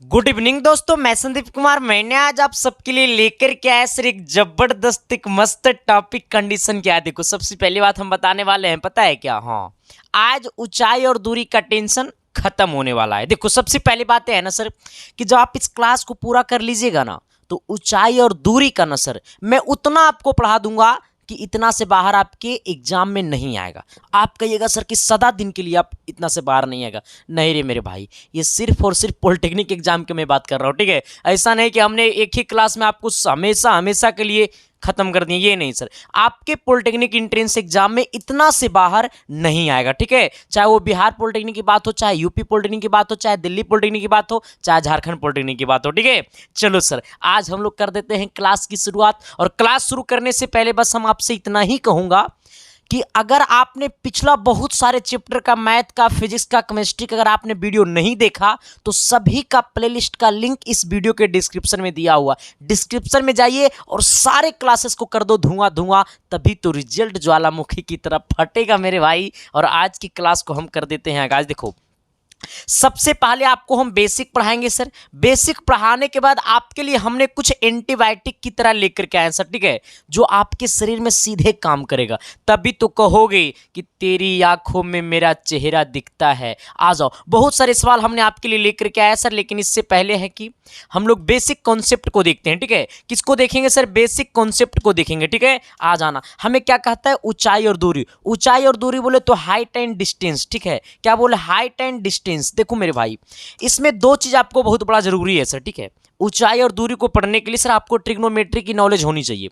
Good evening दोस्तों, मैं संदीप कुमार। मैंने आज आप सबके लिए लेकर के आया सर एक जबरदस्त एक मस्त टॉपिक कंडीशन। क्या देखो, सबसे पहली बात हम बताने वाले हैं, पता है क्या? हाँ, आज ऊंचाई और दूरी का टेंशन खत्म होने वाला है। देखो, सबसे पहली बात है ना सर कि जब आप इस क्लास को पूरा कर लीजिएगा ना, तो ऊंचाई और दूरी का ना सर मैं उतना आपको पढ़ा दूंगा कि इतना से बाहर आपके एग्जाम में नहीं आएगा। आप कहिएगा सर कि सदा दिन के लिए आप इतना से बाहर नहीं आएगा। नहीं रे मेरे भाई, ये सिर्फ और सिर्फ पॉलिटेक्निक एग्जाम की मैं बात कर रहा हूँ, ठीक है? ऐसा नहीं कि हमने एक ही क्लास में आपको हमेशा हमेशा के लिए खत्म कर दिए, ये नहीं सर। आपके पॉलिटेक्निक एंट्रेंस एग्जाम में इतना से बाहर नहीं आएगा, ठीक है? चाहे वो बिहार पॉलिटेक्निक की बात हो, चाहे यूपी पॉलिटेक्निक की बात हो, चाहे दिल्ली पॉलिटेक्निक की बात हो, चाहे झारखंड पॉलिटेक्निक की बात हो, ठीक है? चलो सर, आज हम लोग कर देते हैं क्लास की शुरुआत। और क्लास शुरू करने से पहले बस हम आपसे इतना ही कहूंगा कि अगर आपने पिछला बहुत सारे चैप्टर का, मैथ का, फिजिक्स का, केमिस्ट्री का, अगर आपने वीडियो नहीं देखा तो सभी का प्लेलिस्ट का लिंक इस वीडियो के डिस्क्रिप्शन में दिया हुआ। डिस्क्रिप्शन में जाइए और सारे क्लासेस को कर दो धुआं धुआं, तभी तो रिजल्ट ज्वालामुखी की तरफ फटेगा मेरे भाई। और आज की क्लास को हम कर देते हैं आगाज। देखो, सबसे पहले आपको हम बेसिक पढ़ाएंगे सर। बेसिक पढ़ाने के बाद आपके लिए हमने कुछ एंटीबायोटिक की तरह लेकर के आए सर, ठीक है? जो आपके शरीर में सीधे काम करेगा, तभी तो कहोगे कि तेरी आंखों में मेरा चेहरा दिखता है। आ जाओ, बहुत सारे सवाल हमने आपके लिए लेकर के आया सर, लेकिन इससे पहले है कि हम लोग बेसिक कॉन्सेप्ट को देखते हैं, ठीक है? किसको देखेंगे सर? बेसिक कॉन्सेप्ट को देखेंगे, ठीक है? आ जाना। हमें क्या कहता है? ऊंचाई और दूरी। ऊंचाई और दूरी बोले तो हाइट एंड डिस्टेंस, ठीक है? क्या बोले? Height and distance. देखो मेरे भाई, इसमें दो चीज आपको बहुत बड़ा जरूरी है सर, ठीक है? ऊंचाई और दूरी को पढ़ने के लिए सर आपको ट्रिग्नोमेट्री की नॉलेज होनी चाहिए।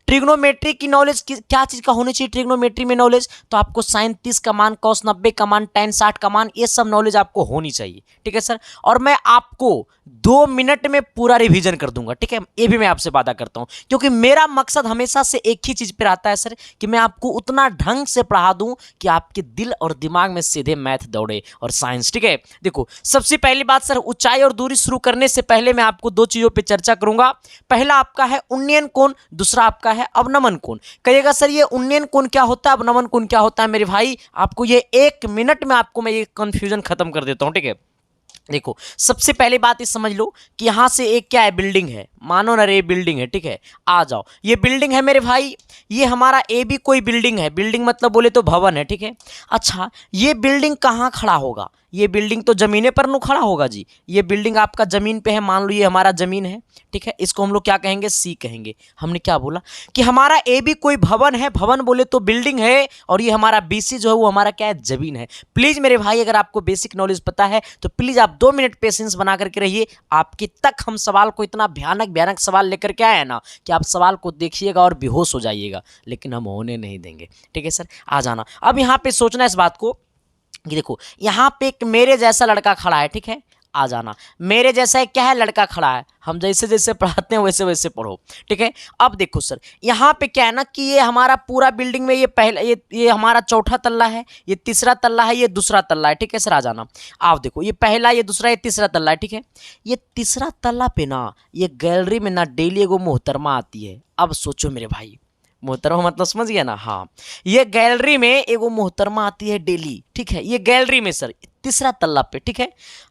ट्रिग्नोमेट्री की नॉलेज क्या चीज का होनी चाहिए? ट्रिग्नोमेट्री में नॉलेज तो आपको sin 30 का मान, cos 90 का मान, tan 60 का मान, ये सब नॉलेज आपको होनी चाहिए, ठीक है सर? और मैं आपको 2 मिनट में पूरा रिवीजन कर दूंगा, ठीक है? ये भी मैं आपसे वादा करता हूं, क्योंकि मेरा मकसद हमेशा से एक ही चीज पे रहता है सर, कि मैं आपको उतना ढंग से पढ़ा दूं कि आपके दिल और दिमाग में सीधे मैथ दौड़े और साइंस, ठीक है? देखो, सबसे पहली बात सर, ऊंचाई और दूरी शुरू करने से पहले मैं आपको दो चीजों पे चर्चा करूंगा। पहला आपका है उन्नयन कोण, दूसरा आपका है अवनमन कोण। कहिएगा सर ये उन्नयन कोण क्या होता है, अवनमन कोण क्या होता है? मेरे भाई, आपको ये 1 मिनट में आपको मैं ये कंफ्यूजन खत्म कर देता हूं, ठीक है? देखो, सबसे पहली बात ये समझ लो कि यहां से एक क्या है? बिल्डिंग है, मानो ना रे बिल्डिंग है, ठीक है? आ जाओ, ये बिल्डिंग है मेरे भाई, ये हमारा ए भी कोई बिल्डिंग है। बिल्डिंग मतलब बोले तो भवन है, ठीक है? अच्छा, ये बिल्डिंग कहाँ खड़ा होगा? ये बिल्डिंग तो जमीने पर नु खड़ा होगा जी। ये बिल्डिंग आपका जमीन पे है, मान लो ये हमारा जमीन है, ठीक है? इसको हम लोग क्या कहेंगे? सी कहेंगे। हमने क्या बोला कि हमारा ए भी कोई भवन है, भवन बोले तो बिल्डिंग है, और ये हमारा बीसी जो है वो हमारा क्या है? जमीन है। प्लीज मेरे भाई, अगर आपको बेसिक नॉलेज पता है तो प्लीज आप 2 मिनट पेशेंस बना करके रहिए। आपके तक हम सवाल को, इतना भयानक भयानक सवाल लेकर के आए हैं ना कि आप सवाल को देखिएगा और बेहोश हो जाइएगा, लेकिन हम होने नहीं देंगे, ठीक है सर? आ जाना। अब यहाँ पे सोचना इस बात को कि देखो, यहाँ पे एक मेरे जैसा लड़का खड़ा है, ठीक है? आ जाना। मेरे जैसा एक क्या है? लड़का खड़ा है। हम जैसे जैसे पढ़ाते हैं वैसे वैसे पढ़ो, ठीक है? अब देखो सर, यहाँ पे क्या है ना कि ये हमारा पूरा बिल्डिंग में ये पहला, ये हमारा चौथा तल्ला है, ये तीसरा तल्ला है, ये दूसरा तल्ला है, ठीक है सर? आ जाना। आप देखो, ये पहला, ये दूसरा, ये तीसरा तल्ला है, ठीक है? ये तीसरा तल्ला पे ना, ये गैलरी में ना डेली एगो मोहतरमा आती है। अब सोचो मेरे भाई, मोहतरमा मतलब समझ गया ना? हाँ, ये गैलरी में एगो मोहतरमा आती है डेली, ठीक है? ये गैलरी में सर तीसरा तल्ला पे, ठीक है?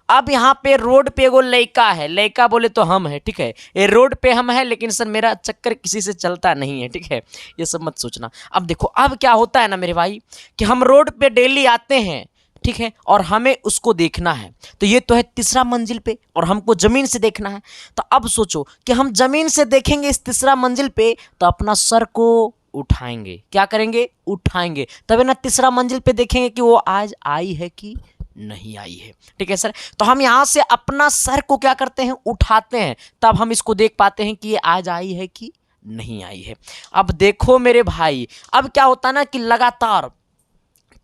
अब यहाँ पे रोड पे एगो लड़का है, लड़का बोले तो हम है, ठीक है? ये रोड पे हम है, लेकिन सर मेरा चक्कर किसी से चलता नहीं है, ठीक है? ये सब मत सोचना। अब देखो, अब क्या होता है ना मेरे भाई कि हम रोड पे डेली आते हैं, ठीक है? और हमें उसको देखना है, तो ये तो है तीसरा मंजिल पे, और हमको जमीन से देखना है। तो अब सोचो कि हम जमीन से देखेंगे इस तीसरा मंजिल पे, तो अपना सर को उठाएंगे। क्या करेंगे? उठाएंगे। तभी ना तीसरा मंजिल पे देखेंगे कि वो आज आई है कि नहीं आई है, ठीक है सर? तो हम यहां से अपना सर को क्या करते हैं? उठाते हैं, तब हम इसको देख पाते हैं कि ये आज आई है कि नहीं आई है। अब देखो मेरे भाई, अब क्या होता है ना कि लगातार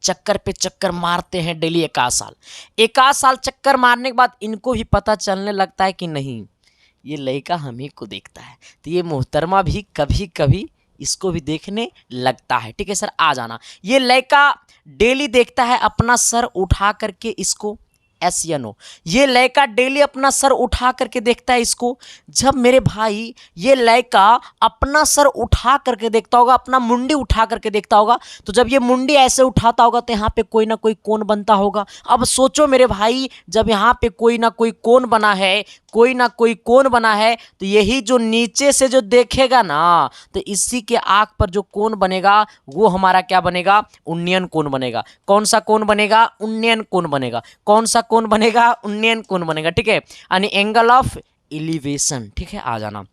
चक्कर पे चक्कर मारते हैं डेली, एक आध साल चक्कर मारने के बाद इनको भी पता चलने लगता है कि नहीं, ये लड़का हम ही को देखता है, तो ये मोहतरमा भी कभी कभी इसको भी देखने लगता है, ठीक है सर? आ जाना। ये लड़का डेली देखता है, अपना सर उठा करके इसको SNO। ये लड़का डेली अपना सर उठा करके देखता है इसको। जब मेरे भाई ये लड़का अपना सर उठा करके देखता होगा, अपना मुंडी उठा करके देखता होगा, तो जब ये मुंडी ऐसे उठाता होगा तो यहाँ पे कोई ना कोई कोण बनता होगा। अब सोचो मेरे भाई, जब यहाँ पे कोई ना कोई कोण बना है, कोई ना कोई कोण बना है, तो यही जो नीचे से जो देखेगा ना, तो इसी के आंख पर जो कोण बनेगा वो हमारा क्या बनेगा? उन्नयन कोण बनेगा। कौन सा कोण बनेगा? उन्नयन कोण बनेगा। कौन सा कोण बनेगा? उन्नयन कोण बनेगा। ठीक है, यानी एंगल ऑफ एलिवेशन। ठीक है, आ जाना।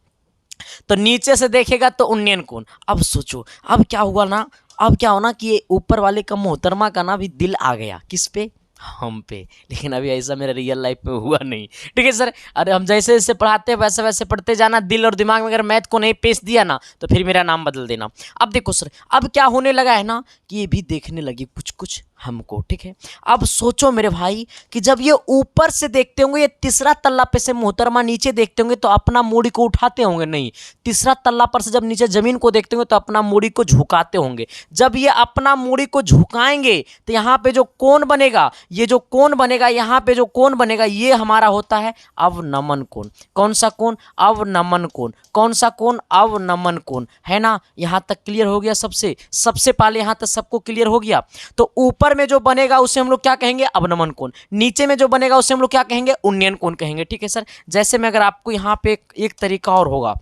तो नीचे से देखेगा तो उन्नयन कोण। अब सोचो, अब क्या हुआ ना, अब क्या होना कि ये ऊपर वाले का मोहतरमा का ना भी दिल आ गया किस पे? हम पे। लेकिन अभी ऐसा मेरे रियल लाइफ में हुआ नहीं। ठीक है सर, अरे हम जैसे जैसे पढ़ाते हैं वैसे वैसे पढ़ते जाना। दिल और दिमाग में अगर मैथ को नहीं पेश दिया ना तो फिर मेरा नाम बदल देना। अब देखो सर, अब क्या होने लगा है ना कि ये भी देखने लगी कुछ कुछ हमको। ठीक है, अब सोचो मेरे भाई कि जब ये ऊपर से देखते होंगे, ये तीसरा तल्ला पे से मोहतरमा नीचे देखते होंगे तो अपना मूड़ी को उठाते होंगे? नहीं। तीसरा तल्ला पर से जब नीचे जमीन को देखते होंगे तो अपना मूड़ी को झुकाते होंगे। जब ये अपना मूड़ी को झुकाएंगे तो यहाँ पे जो कोण बनेगा, ये जो कोण बनेगा, यहाँ पे जो कोण बनेगा, ये हमारा होता है अवनमन कोण। कौन सा कोण? अवनमन कोण। कौन सा कोण? अवनमन कोण। है ना? यहाँ तक क्लियर हो गया? सबसे पहले यहाँ तक सबको क्लियर हो गया। तो ऊपर में जो बनेगा उसे हम लोग क्या कहेंगे? अवनमन कोण। नीचे में जो बनेगा उसे हम लोग क्या कहेंगे? उन्नयन कोण कहेंगे। ठीक है सर, जैसे में अगर आपको यहाँ पे एक तरीका और होगा,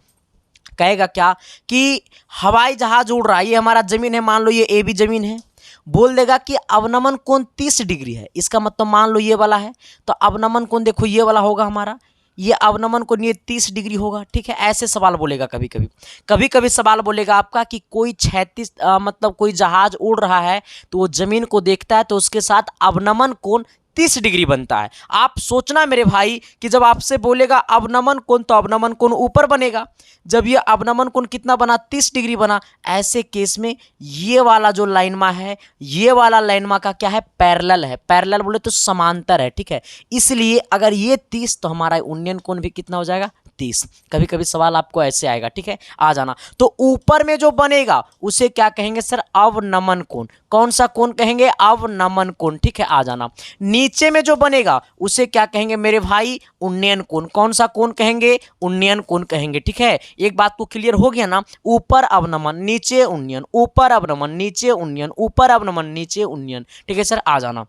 कहेगा क्या कि हवाई जहाज उड़ रहा है, ये हमारा जमीन है, मान लो ये ए बी जमीन है, बोल देगा कि अवनमन कोण 30 डिग्री है। इसका मतलब मान लो ये वाला है, तो अवनमन कोण देखो ये वाला होगा हमारा, ये अवनमन कोण ये 30 डिग्री होगा। ठीक है, ऐसे सवाल बोलेगा कभी कभी सवाल बोलेगा आपका कि कोई 36 मतलब कोई जहाज उड़ रहा है तो वो जमीन को देखता है तो उसके साथ अवनमन कोण 30 डिग्री बनता है। आप सोचना मेरे भाई कि जब आपसे बोलेगा अवनमन कोण तो अवनमन कोण ऊपर बनेगा। जब ये अवनमन कोण कितना बना? 30 डिग्री बना। ऐसे केस में ये वाला जो लाइनमा है, ये वाला लाइनमा का क्या है? पैरेलल है। पैरेलल बोले तो समांतर है। ठीक है, इसलिए अगर ये 30 तो हमारा उन्नयन कोण भी कितना हो जाएगा? 30। कभी कभी सवाल आपको ऐसे आएगा। ठीक है, आ जाना। तो ऊपर में जो बनेगा उसे क्या कहेंगे सर? अवनमन कोण। कौन सा कोण कहेंगे? अवनमन कोण। ठीक है, आ जाना। नीचे में जो बनेगा उसे क्या कहेंगे मेरे भाई? उन्नयन कोण। कौन सा कोण कहेंगे? उन्नयन कोण कहेंगे। ठीक है, एक बात को क्लियर हो गया ना? ऊपर अवनमन, नीचे उन्नयन, ऊपर अवनमन, नीचे उन्नयन, ऊपर अवनमन, नीचे उन्नयन। ठीक है सर, आ जाना।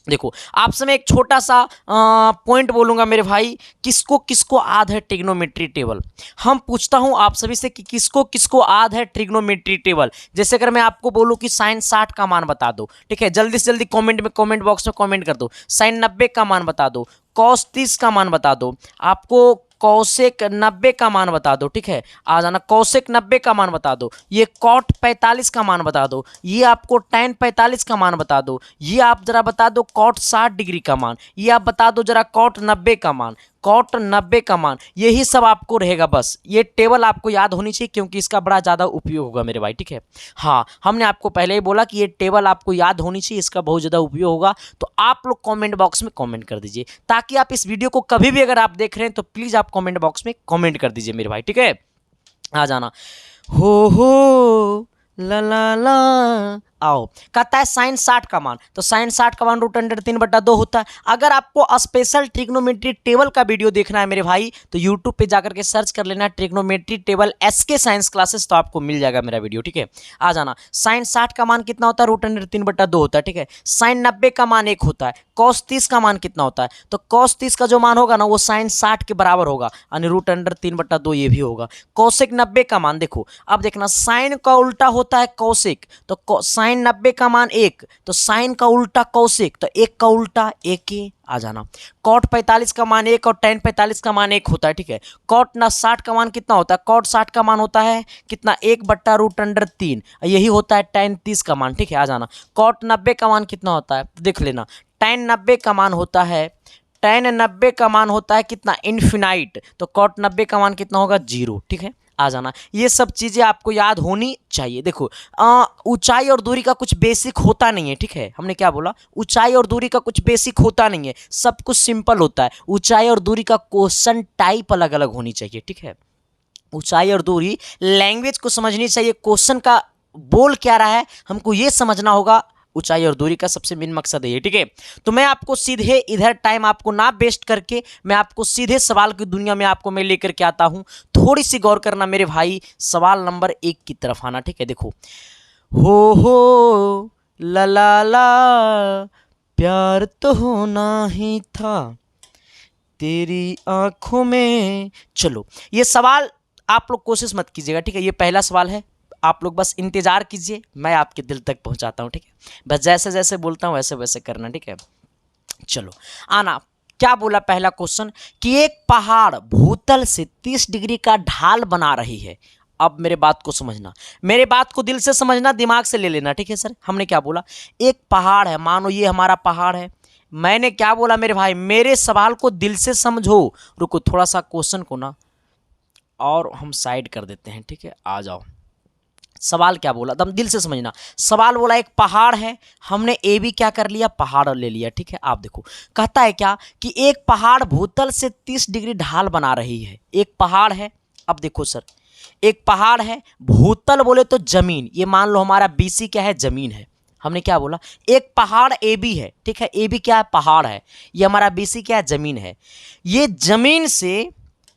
देखो आपसे मैं एक छोटा सा पॉइंट बोलूंगा मेरे भाई, किसको किसको याद है ट्रिग्नोमेट्री टेबल? हम पूछता हूं आप सभी से कि किसको किसको याद है ट्रिग्नोमेट्री टेबल? जैसे अगर मैं आपको बोलूं कि साइन 60 का मान बता दो, ठीक है, जल्दी से जल्दी कमेंट बॉक्स में कमेंट कर दो। साइन 90 का मान बता दो, कॉस 30 का मान बता दो, आपको कौशिक 90 का मान बता दो। ठीक है, आ जाना। कौशिक 90 का मान बता दो, ये कॉट 45 का मान बता दो, ये आपको टैन 45 का मान बता दो, ये आप जरा बता दो कॉट 60 डिग्री का मान, ये आप बता दो जरा कॉट 90 का मान, कॉट 90 का मान। यही सब आपको रहेगा, बस ये टेबल आपको याद होनी चाहिए क्योंकि इसका बड़ा ज़्यादा उपयोग होगा मेरे भाई। ठीक है, हाँ, हमने आपको पहले ही बोला कि ये टेबल आपको याद होनी चाहिए, इसका बहुत ज़्यादा उपयोग होगा। तो आप लोग कमेंट बॉक्स में कमेंट कर दीजिए ताकि आप इस वीडियो को कभी भी अगर आप देख रहे हैं तो प्लीज़ आप कमेंट बॉक्स में कमेंट कर दीजिए मेरे भाई। ठीक है, आ जाना। हो ला ला ला आओ, कहता है साइन 60 का मान, तो साइन 60 का मान √3/2 होता है। अगर आपको स्पेशल ट्रिग्नोमेट्री टेबल का वीडियो देखना है मेरे भाई तो यूट्यूब पे जाकर के सर्च कर लेना trigonometry table SK science classes, तो आपको मिल जाएगा मेरा वीडियो। ठीक है, आ जाना। साइन 60 का मान कितना होता है? √3/2 होता है। ठीक है, साइन 90 का मान 1 होता है। कॉस 30 का मान कितना होता है? तो कॉस 30 का जो मान होगा ना वो साइन 60 के बराबर होगा, यानी √3/2 ये भी होगा। कौशिक 90 का मान देखो, अब देखना साइन का उल्टा होता है कौशिक, तो साइन 90 का मान 1, तो साइन का उल्टा कौशिक, तो 1 का उल्टा 1 आ जाना। कॉट 45 का मान 1 और टैन 45 का मान 1 होता है। ठीक है, कॉट 60 का मान कितना होता है? कॉट 60 का मान होता है कितना? 1/√3, यही होता है टैन 30 का मान। ठीक है, आ जाना। कॉट 90 का मान कितना होता है? तो देख लेना, टैन 90 का मान होता है, टैन 90 का मान होता है कितना? इन्फिनाइट, तो कॉट 90 का मान कितना होगा? 0। ठीक है, आ जाना। ये सब चीज़ें आपको याद होनी चाहिए। देखो ऊंचाई और दूरी का कुछ बेसिक होता नहीं है। ठीक है, हमने क्या बोला? ऊंचाई और दूरी का कुछ बेसिक होता नहीं है, सब कुछ सिंपल होता है। ऊंचाई और दूरी का क्वेश्चन टाइप अलग अलग होनी चाहिए। ठीक है, ऊंचाई और दूरी लैंग्वेज को समझनी चाहिए, क्वेश्चन का बोल क्या रहा है हमको ये समझना होगा, ऊंचाई और दूरी का सबसे मेन मकसद है ये, ठीक है। तो मैं आपको सीधे इधर टाइम आपको ना वेस्ट करके मैं आपको सीधे सवाल की दुनिया में आपको मैं लेकर के आता हूं। थोड़ी सी गौर करना मेरे भाई, सवाल नंबर 1 की तरफ आना, ठीक है। देखो, हो ला ला ला, प्यार तो होना ही था तेरी आंखों में। चलो, ये सवाल आप लोग कोशिश मत कीजिएगा, ठीक है। ये पहला सवाल है, आप लोग बस इंतजार कीजिए, मैं आपके दिल तक पहुंचाता हूं, ठीक है। बस जैसे जैसे बोलता हूं वैसे वैसे करना, ठीक है। चलो आना, क्या बोला पहला क्वेश्चन कि एक पहाड़ भूतल से 30 डिग्री का ढाल बना रही है। अब मेरे बात को समझना, मेरे बात को दिल से समझना, दिमाग से ले लेना, ठीक है सर। हमने क्या बोला, एक पहाड़ है, मानो ये हमारा पहाड़ है। मैंने क्या बोला मेरे भाई, मेरे सवाल को दिल से समझो। रुको थोड़ा सा क्वेश्चन को ना और हम साइड कर देते हैं, ठीक है। आ जाओ, सवाल क्या बोला दम दिल से समझना। सवाल बोला एक पहाड़ है, हमने ए भी क्या कर लिया, पहाड़ ले लिया, ठीक है। आप देखो, कहता है क्या कि एक पहाड़ भूतल से 30 डिग्री ढाल बना रही है। एक पहाड़ है, अब देखो सर, एक पहाड़ है, भूतल बोले तो जमीन, ये मान लो हमारा बीसी क्या है, जमीन है। हमने क्या बोला, एक पहाड़ ए बी है, ठीक है। ए बी क्या है, पहाड़ है, ये हमारा बीसी क्या है, जमीन है। ये जमीन से,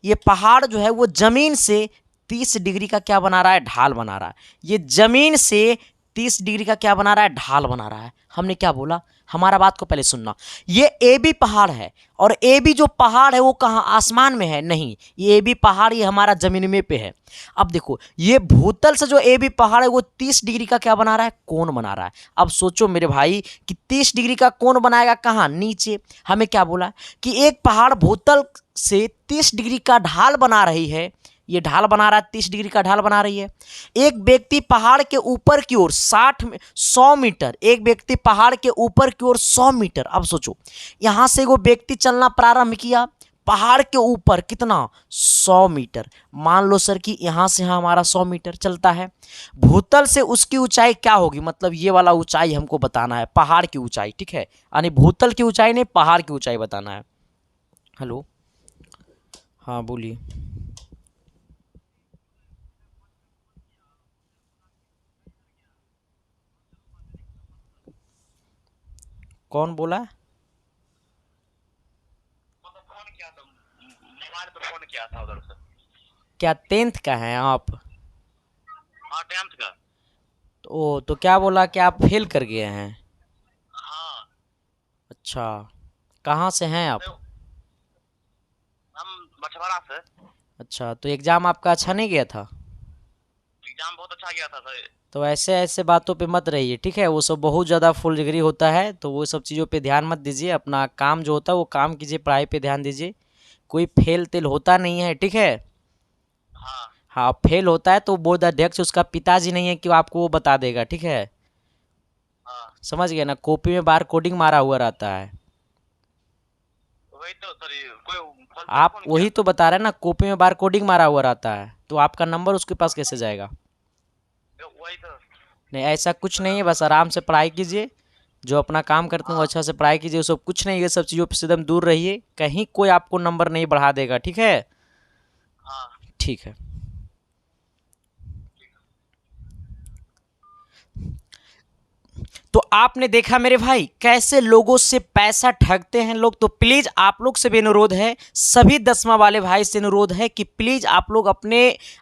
ये पहाड़ जो है वो जमीन से 30 डिग्री का क्या बना रहा है, ढाल बना रहा है। ये जमीन से 30 डिग्री का क्या बना रहा है, ढाल बना रहा है। हमने क्या बोला, हमारा बात को पहले सुनना, ये ए बी पहाड़ है और ए बी जो पहाड़ है वो कहाँ, आसमान में है, नहीं, ये ए बी पहाड़ ये हमारा जमीन में पे है। अब देखो, ये भूतल से जो ए बी पहाड़ है वो 30 डिग्री का क्या बना रहा है, कोण बना रहा है। अब सोचो मेरे भाई कि 30 डिग्री का कोण बनाएगा कहाँ, नीचे। हमें क्या बोला कि एक पहाड़ भूतल से 30 डिग्री का ढाल बना रही है, ये ढाल बना रहा है, 30 डिग्री का ढाल बना रही है। एक व्यक्ति पहाड़ के ऊपर की ओर 100 मीटर, एक व्यक्ति पहाड़ के ऊपर की ओर 100 मीटर। अब सोचो, यहां से वो व्यक्ति चलना प्रारंभ किया पहाड़ के ऊपर कितना, 100 मीटर। मान लो सर कि यहां से यहां हमारा 100 मीटर चलता है। भूतल से उसकी ऊंचाई क्या होगी, मतलब ये वाला ऊंचाई हमको बताना है, पहाड़ की ऊंचाई, ठीक है। यानी भूतल की ऊंचाई नहीं, पहाड़ की ऊंचाई बताना है। हेलो, हाँ बोलिए। कौन बोला, फोन किया था, मोबाइल पे फोन किया था उधर से। क्या 10th का हैं आप? हाँ 10th का। तो क्या बोला कि आप फेल कर गए हैं? हाँ अच्छा, कहाँ से हैं आप? तो हम बछवाड़ा से। अच्छा, तो एग्ज़ाम आपका अच्छा नहीं गया था? एग्जाम बहुत अच्छा गया था सर। तो ऐसे ऐसे बातों पे मत रहिए, ठीक है। वो सब बहुत ज़्यादा फुलझड़ी होता है, तो वो सब चीज़ों पे ध्यान मत दीजिए। अपना काम जो होता है वो काम कीजिए, पढ़ाई पे ध्यान दीजिए। कोई फेल तेल होता नहीं है, ठीक है। हाँ हाँ, फेल होता है तो बोर्ड अध्यक्ष उसका पिताजी नहीं है कि वो आपको वो बता देगा, ठीक है। हाँ समझ गए ना, कॉपी में बार कोडिंग मारा हुआ रहता है। वही तो सर, ये कोई फालतू आप फोन किया वही तो बता रहे हैं ना, कॉपी में बार कोडिंग मारा हुआ रहता है, तो आपका नंबर उसके पास कैसे जाएगा? वही तो। नहीं, ऐसा कुछ नहीं है, बस आराम से पढ़ाई कीजिए। जो अपना काम करते हैं वो अच्छा से पढ़ाई कीजिए, वो सब कुछ नहीं, ये सब चीज़ों से एकदम दूर रहिए। कहीं कोई आपको नंबर नहीं बढ़ा देगा, ठीक है। हाँ ठीक है। तो आपने देखा मेरे भाई कैसे लोगों से पैसा ठगते हैं लोग। तो प्लीज़ आप लोग से भी अनुरोध है, सभी 10वां वाले भाई से अनुरोध है कि प्लीज़ आप लोग अपने,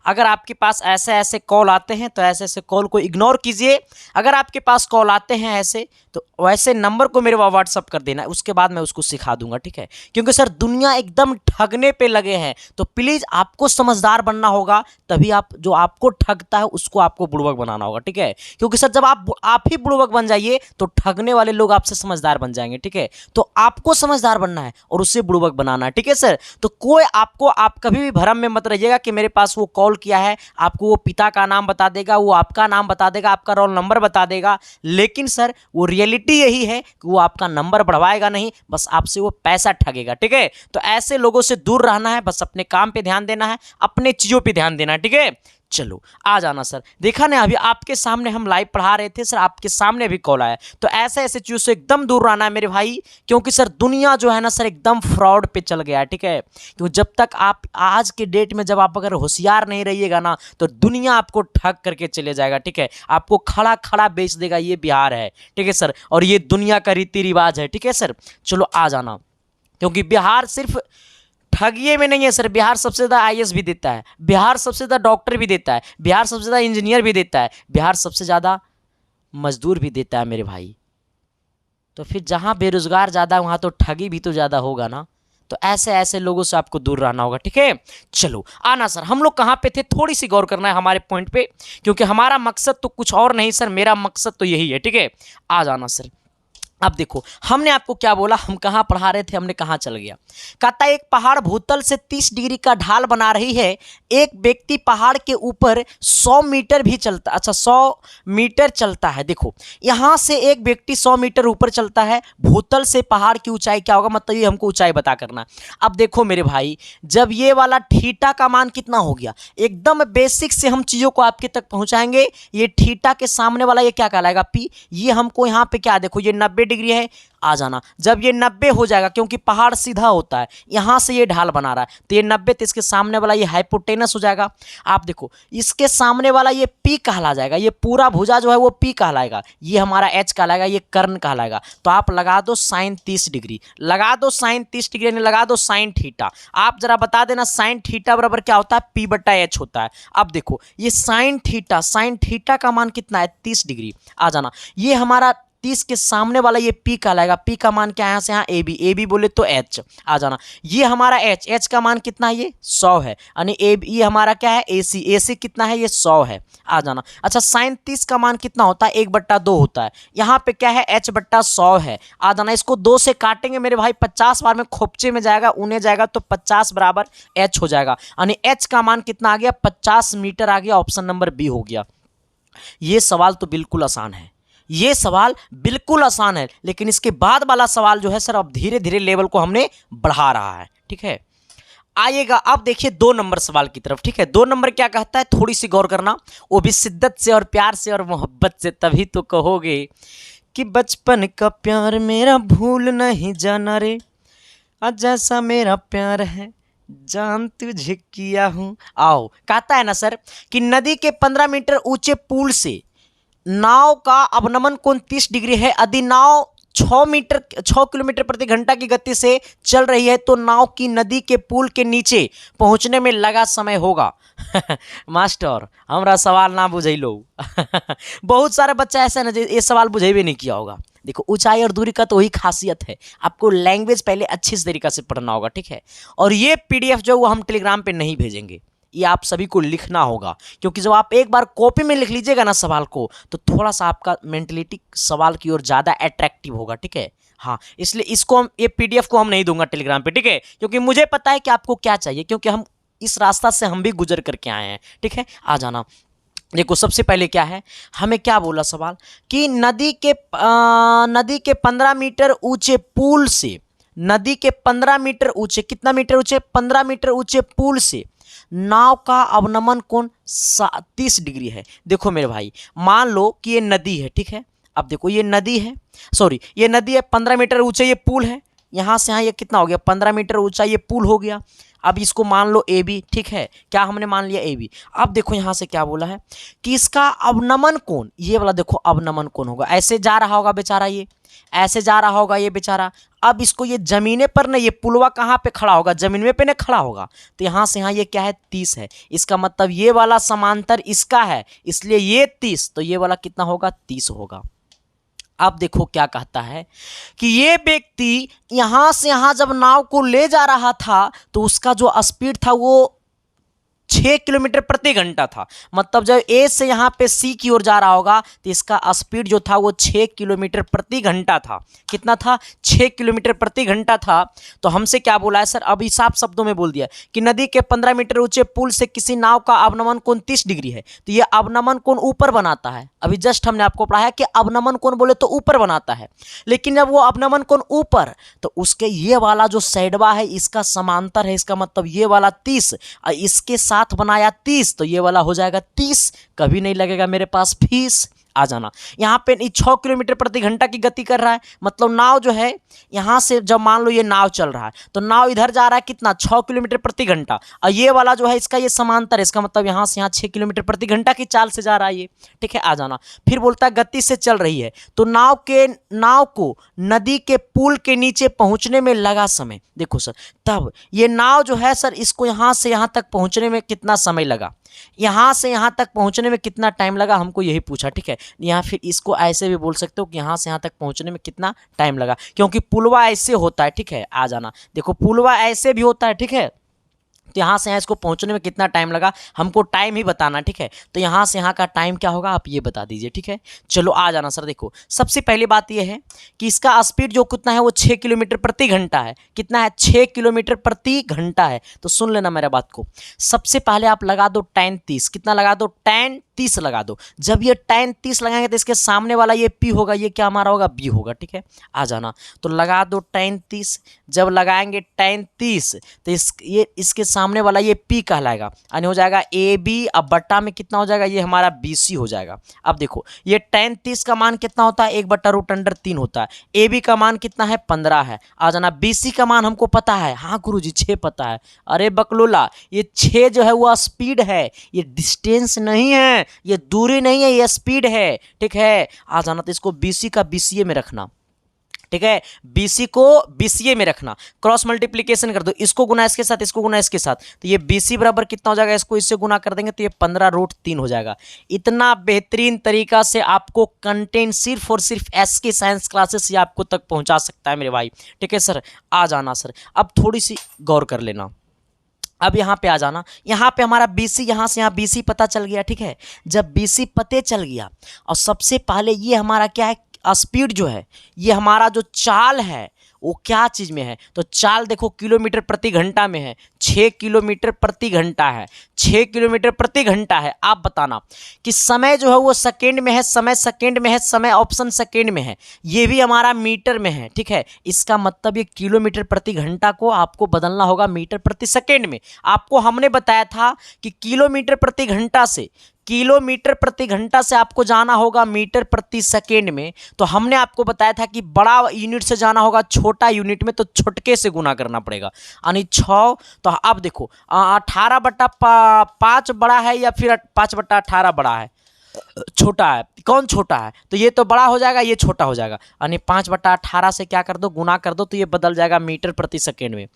अगर आपके पास ऐसे ऐसे कॉल आते हैं तो ऐसे ऐसे कॉल को इग्नोर कीजिए। अगर आपके पास कॉल आते हैं ऐसे, तो वैसे नंबर को मेरे व्हाट्सअप कर देना, उसके बाद मैं उसको सिखा दूंगा, ठीक है। क्योंकि सर दुनिया एकदम ठगने पे लगे हैं, तो प्लीज़ आपको समझदार बनना होगा, तभी आप, जो आपको ठगता है उसको आपको बुड़बक बनाना होगा, ठीक है। क्योंकि सर जब आप ही बुड़बक बन जाइए तो ठगने वाले लोग आपसे समझदार बन जाएंगे, ठीक है। तो आपको समझदार बनना है और उससे बुड़बक बनाना है, ठीक है सर। तो कोई आपको, आप कभी भी भ्रम में मत रहिएगा कि मेरे पास वो कॉल किया है, आपको वो पिता का नाम बता देगा, वो आपका नाम बता देगा, आपका रोल नंबर बता देगा, लेकिन सर वो रियलिटी यही है कि वो आपका नंबर बढ़वाएगा नहीं, बस आपसे वो पैसा ठगेगा, ठीक है। तो ऐसे लोगों से दूर रहना है, बस अपने काम पे ध्यान देना है, अपने चीज़ों पे ध्यान देना है, ठीक है। चलो आ जाना सर। देखा ना अभी आपके सामने हम लाइव पढ़ा रहे थे सर, आपके सामने भी कॉल आया। तो ऐसे ऐसे चीज़ से एकदम दूर रहना है मेरे भाई, क्योंकि सर दुनिया जो है ना सर एकदम फ्रॉड पे चल गया है, ठीक है। क्योंकि जब तक आप आज के डेट में जब आप अगर होशियार नहीं रहिएगा ना तो दुनिया आपको ठग करके चले जाएगा, ठीक है। आपको खड़ा खड़ा बेच देगा, ये बिहार है, ठीक है सर, और ये दुनिया का रीति रिवाज है, ठीक है सर। चलो आ जाना, क्योंकि बिहार सिर्फ ठगिए में नहीं है सर, बिहार सबसे ज़्यादा आईएएस भी देता है, बिहार सबसे ज़्यादा डॉक्टर भी देता है, बिहार सबसे ज़्यादा इंजीनियर भी देता है, बिहार सबसे ज़्यादा मजदूर भी देता है मेरे भाई। तो फिर जहाँ बेरोजगार ज़्यादा वहाँ तो ठगी भी तो ज़्यादा होगा ना। तो ऐसे ऐसे लोगों से आपको दूर रहना होगा, ठीक है। चलो आना सर, हम लोग कहाँ पे थे, थोड़ी सी गौर करना है हमारे पॉइंट पे, क्योंकि हमारा मकसद तो कुछ और नहीं सर, मेरा मकसद तो यही है, ठीक है। आ जाना सर। अब देखो हमने आपको क्या बोला, हम कहाँ पढ़ा रहे थे, हमने कहाँ चल गया। कहता है एक पहाड़ भूतल से 30 डिग्री का ढाल बना रही है, एक व्यक्ति पहाड़ के ऊपर 100 मीटर भी चलता, अच्छा 100 मीटर चलता है। देखो यहाँ से एक व्यक्ति 100 मीटर ऊपर चलता है, भूतल से पहाड़ की ऊंचाई क्या होगा, मतलब ये हमको ऊंचाई बता करना। अब देखो मेरे भाई, जब ये वाला थीटा का मान कितना हो गया, एकदम बेसिक से हम चीज़ों को आपके तक पहुँचाएंगे। ये थीटा के सामने वाला ये क्या कहलाएगा, पी। ये हमको यहाँ पे क्या, देखो ये 90 डिग्री है, आ जाना। जब ये 90 हो जाएगा, क्योंकि पहाड़ सीधा होता है, यहाँ से ये ढाल बना रहा है, तो ये 90, तो इसके सामने वाला ये हाइपोटेनस हो जाएगा। आप देखो इसके सामने वाला ये पी कहला जाएगा, ये पूरा भुजा जो है वो पी कहलाएगा, ये हमारा एच कहलाएगा, ये कर्ण कहलाएगा। तो आप लगा दो साइन 30 डिग्री, लगा दो साइन 30 डिग्री, यानी लगा दो साइन थीटा। आप जरा बता देना साइन थीटा बराबर क्या होता है, पी बट्टा एच होता है। अब देखो ये साइन थीटा का मान कितना है, 30 डिग्री। आ जाना, ये हमारा 30 के सामने वाला ये पी कहलाएगा, पी का मान क्या है, यहाँ से यहाँ ए बी बोले तो एच। आ जाना, ये हमारा एच का मान कितना है, ये 100 है, यानी ये हमारा क्या है, ए सी कितना है, ये 100 है। आ जाना, अच्छा साइन 30 का मान कितना होता है, 1/2 होता है, यहाँ पे क्या है, h/100 है। आ जाना, इसको 2 से काटेंगे मेरे भाई, 50 बार में खोपचे में जाएगा, उन्हें जाएगा तो 50 बराबर h हो जाएगा, यानी h का मान कितना आ गया, 50 मीटर आ गया। ऑप्शन नंबर बी हो गया। ये सवाल तो बिल्कुल आसान है, ये सवाल बिल्कुल आसान है, लेकिन इसके बाद वाला सवाल जो है सर अब धीरे धीरे लेवल को हमने बढ़ा रहा है, ठीक है। आइएगा अब देखिए 2 नंबर सवाल की तरफ, ठीक है। 2 नंबर क्या कहता है, थोड़ी सी गौर करना, वो भी शिद्दत से और प्यार से और मोहब्बत से, तभी तो कहोगे कि बचपन का प्यार मेरा भूल नहीं जाना रे, आज जैसा मेरा प्यार है जान तुझे किया हूं। आओ, कहता है ना सर कि नदी के 15 मीटर ऊंचे पुल से नाव का अवनमन कोण 30 डिग्री है। यदि नाव 6 किलोमीटर प्रति घंटा की गति से चल रही है तो नाव की नदी के पुल के नीचे पहुंचने में लगा समय होगा। मास्टर हमरा सवाल ना बुझे लो। बहुत सारे बच्चा ऐसा ना ये सवाल बुझे भी नहीं किया होगा। देखो ऊंचाई और दूरी का तो वही खासियत है, आपको लैंग्वेज पहले अच्छी तरीक़ा से पढ़ना होगा, ठीक है। और ये पीडीएफ जो वो हम टेलीग्राम पे नहीं भेजेंगे, ये आप सभी को लिखना होगा, क्योंकि जब आप एक बार कॉपी में लिख लीजिएगा ना सवाल को तो थोड़ा सा आपका मेंटलिटी सवाल की ओर ज़्यादा अट्रैक्टिव होगा, ठीक है। हाँ, इसलिए इसको हम ये पीडीएफ को हम नहीं दूंगा टेलीग्राम पे, ठीक है, क्योंकि मुझे पता है कि आपको क्या चाहिए, क्योंकि हम इस रास्ता से हम भी गुजर करके आए हैं, ठीक है। आ जाना, देखो सबसे पहले क्या है, हमें क्या बोला सवाल कि नदी के 15 मीटर ऊंचे पुल से, नदी के 15 मीटर ऊंचे, कितना मीटर ऊंचे, 15 मीटर ऊंचे पुल से नाव का अवनमन कोण 30 डिग्री है। देखो मेरे भाई, मान लो कि ये नदी है, ठीक है। अब देखो ये नदी है, सॉरी ये नदी है, 15 मीटर ऊंचे ये पुल है, यहाँ से यहाँ ये कितना हो गया, 15 मीटर ऊंचा ये पुल हो गया। अब इसको मान लो ए बी, ठीक है, क्या हमने मान लिया ए बी। अब देखो यहाँ से क्या बोला है कि इसका अवनमन कोण, ये वाला देखो अवनमन कोण होगा, ऐसे जा रहा होगा बेचारा, ये ऐसे जा रहा होगा ये बेचारा। अब इसको ये जमीने पर ना, ये पुलवा कहाँ पे खड़ा होगा, जमीन में पे ना खड़ा होगा, तो यहाँ से यहाँ ये क्या है 30 है, इसका मतलब ये वाला समांतर इसका है, इसलिए ये 30, तो ये वाला कितना होगा 30 होगा। अब देखो क्या कहता है कि ये व्यक्ति यहाँ से यहाँ जब नाव को ले जा रहा था तो उसका जो स्पीड था वो 6 किलोमीटर प्रति घंटा था। मतलब जब ए से यहाँ पे सी की ओर जा रहा होगा तो इसका स्पीड जो था वो 6 किलोमीटर प्रति घंटा था। कितना था, 6 किलोमीटर प्रति घंटा था। तो हमसे क्या बोला है सर, अभी साफ शब्दों में बोल दिया कि नदी के 15 मीटर ऊंचे पुल से किसी नाव का अवनमन कोण 30 डिग्री है, तो ये अवनमन कोण ऊपर बनाता है। अभी जस्ट हमने आपको पढ़ाया कि अवनमन कोण बोले तो ऊपर बनाता है, लेकिन जब वो अवनमन कोण ऊपर, तो उसके ये वाला जो साइडवा है इसका समांतर है, इसका मतलब ये वाला 30, इसके साथ बनाया 30, तो ये वाला हो जाएगा 30, कभी नहीं लगेगा मेरे पास फीस। आ जाना। यहाँ पे 6 किलोमीटर प्रति घंटा की गति कर रहा है, मतलब नाव जो है यहाँ से, जब मान लो ये नाव चल रहा है तो नाव इधर जा रहा है कितना, 6 किलोमीटर प्रति घंटा, और ये वाला जो है इसका ये समांतर है, इसका मतलब यहाँ से यहाँ 6 किलोमीटर प्रति घंटा की चाल से जा रहा है ये, ठीक है। आ जाना। फिर बोलता है गति से चल रही है, तो नाव को नदी के पुल के नीचे पहुँचने में लगा समय। देखो सर, तब ये नाव जो है सर, इसको यहाँ से यहाँ तक पहुँचने में कितना समय लगा, यहाँ से यहाँ तक पहुँचने में कितना टाइम लगा, हमको यही पूछा, ठीक है। या फिर इसको ऐसे भी बोल सकते हो कि यहाँ से यहाँ तक पहुँचने में कितना टाइम लगा, क्योंकि पुलवा ऐसे होता है, ठीक है। आ जाना। देखो पुलवा ऐसे भी होता है, ठीक है, तो यहाँ से यहाँ इसको पहुँचने में कितना टाइम लगा, हमको टाइम ही बताना, ठीक है। तो यहाँ से यहाँ का टाइम क्या होगा, आप ये बता दीजिए, ठीक है। चलो आ जाना सर। देखो सबसे पहली बात ये है कि इसका स्पीड जो कितना है वो 6 किलोमीटर प्रति घंटा है। कितना है, 6 किलोमीटर प्रति घंटा है। तो सुन लेना मेरा बात को, सबसे पहले आप लगा दो tan 30। कितना लगा दो, tan 30 लगा दो। जब ये tan 30 लगाएंगे तो इसके सामने वाला ये p होगा, ये क्या हमारा होगा, b होगा, ठीक है। आ जाना। तो लगा दो tan 30। जब लगाएंगे tan 30 तो इसके सामने वाला ये p कहलाएगा, यानी हो जाएगा AB, अब बट्टा में कितना हो जाएगा, ये हमारा BC हो जाएगा। अब देखो ये tan 30 का मान कितना होता है, 1/√3 होता है। AB का मान कितना है, 15 है। आ जाना। BC का मान हमको पता है, हाँ गुरुजी 6 पता है। अरे बकलोला, ये 6 जो है वो स्पीड है, ये डिस्टेंस नहीं है, ये दूरी नहीं है, ये स्पीड है, ठीक है। आ जाना। तो इसको BC का BCA में रखना, ठीक है। BC को BCA में रखना, क्रॉस मल्टीप्लीकेशन कर दो, इसको गुना इसके साथ, इसको गुना इसके साथ, तो ये BC बराबर कितना हो जाएगा, इसको इससे गुना कर देंगे तो ये 15√3 हो जाएगा। इतना बेहतरीन तरीका से आपको कंटेंट सिर्फ और सिर्फ SK साइंस क्लासेस ही आपको तक पहुंचा सकता है मेरे भाई, ठीक है सर। आ जाना सर। अब थोड़ी सी गौर कर लेना, अब यहाँ पे आ जाना। यहाँ पे हमारा BC, यहाँ से यहाँ BC पता चल गया, ठीक है। जब BC पते चल गया, और सबसे पहले ये हमारा क्या है, स्पीड जो है, ये हमारा जो चाल है वो क्या चीज़ में है, तो चाल देखो किलोमीटर प्रति घंटा में है। 6 किलोमीटर प्रति घंटा है, 6 किलोमीटर प्रति घंटा है। आप बताना कि समय जो है वो सेकेंड में है, समय सेकेंड में है, समय ऑप्शन सेकेंड में है, ये भी हमारा मीटर में है, ठीक है। इसका मतलब ये किलोमीटर प्रति घंटा को आपको बदलना होगा मीटर प्रति सेकेंड में। आपको हमने बताया था कि किलोमीटर प्रति घंटा से आपको जाना होगा मीटर प्रति सेकेंड में, तो हमने आपको बताया था कि बड़ा यूनिट से जाना होगा छोटा यूनिट में, तो छोटके से गुना करना पड़ेगा, यानी 6। तो अब देखो 18/5 बड़ा है या फिर 5/18 बड़ा है, छोटा है, कौन छोटा है, तो ये तो बड़ा हो जाएगा, ये छोटा हो जाएगा, यानी 5/18 से क्या कर दो, गुना कर दो, तो ये बदल जाएगा मीटर प्रति सेकेंड में।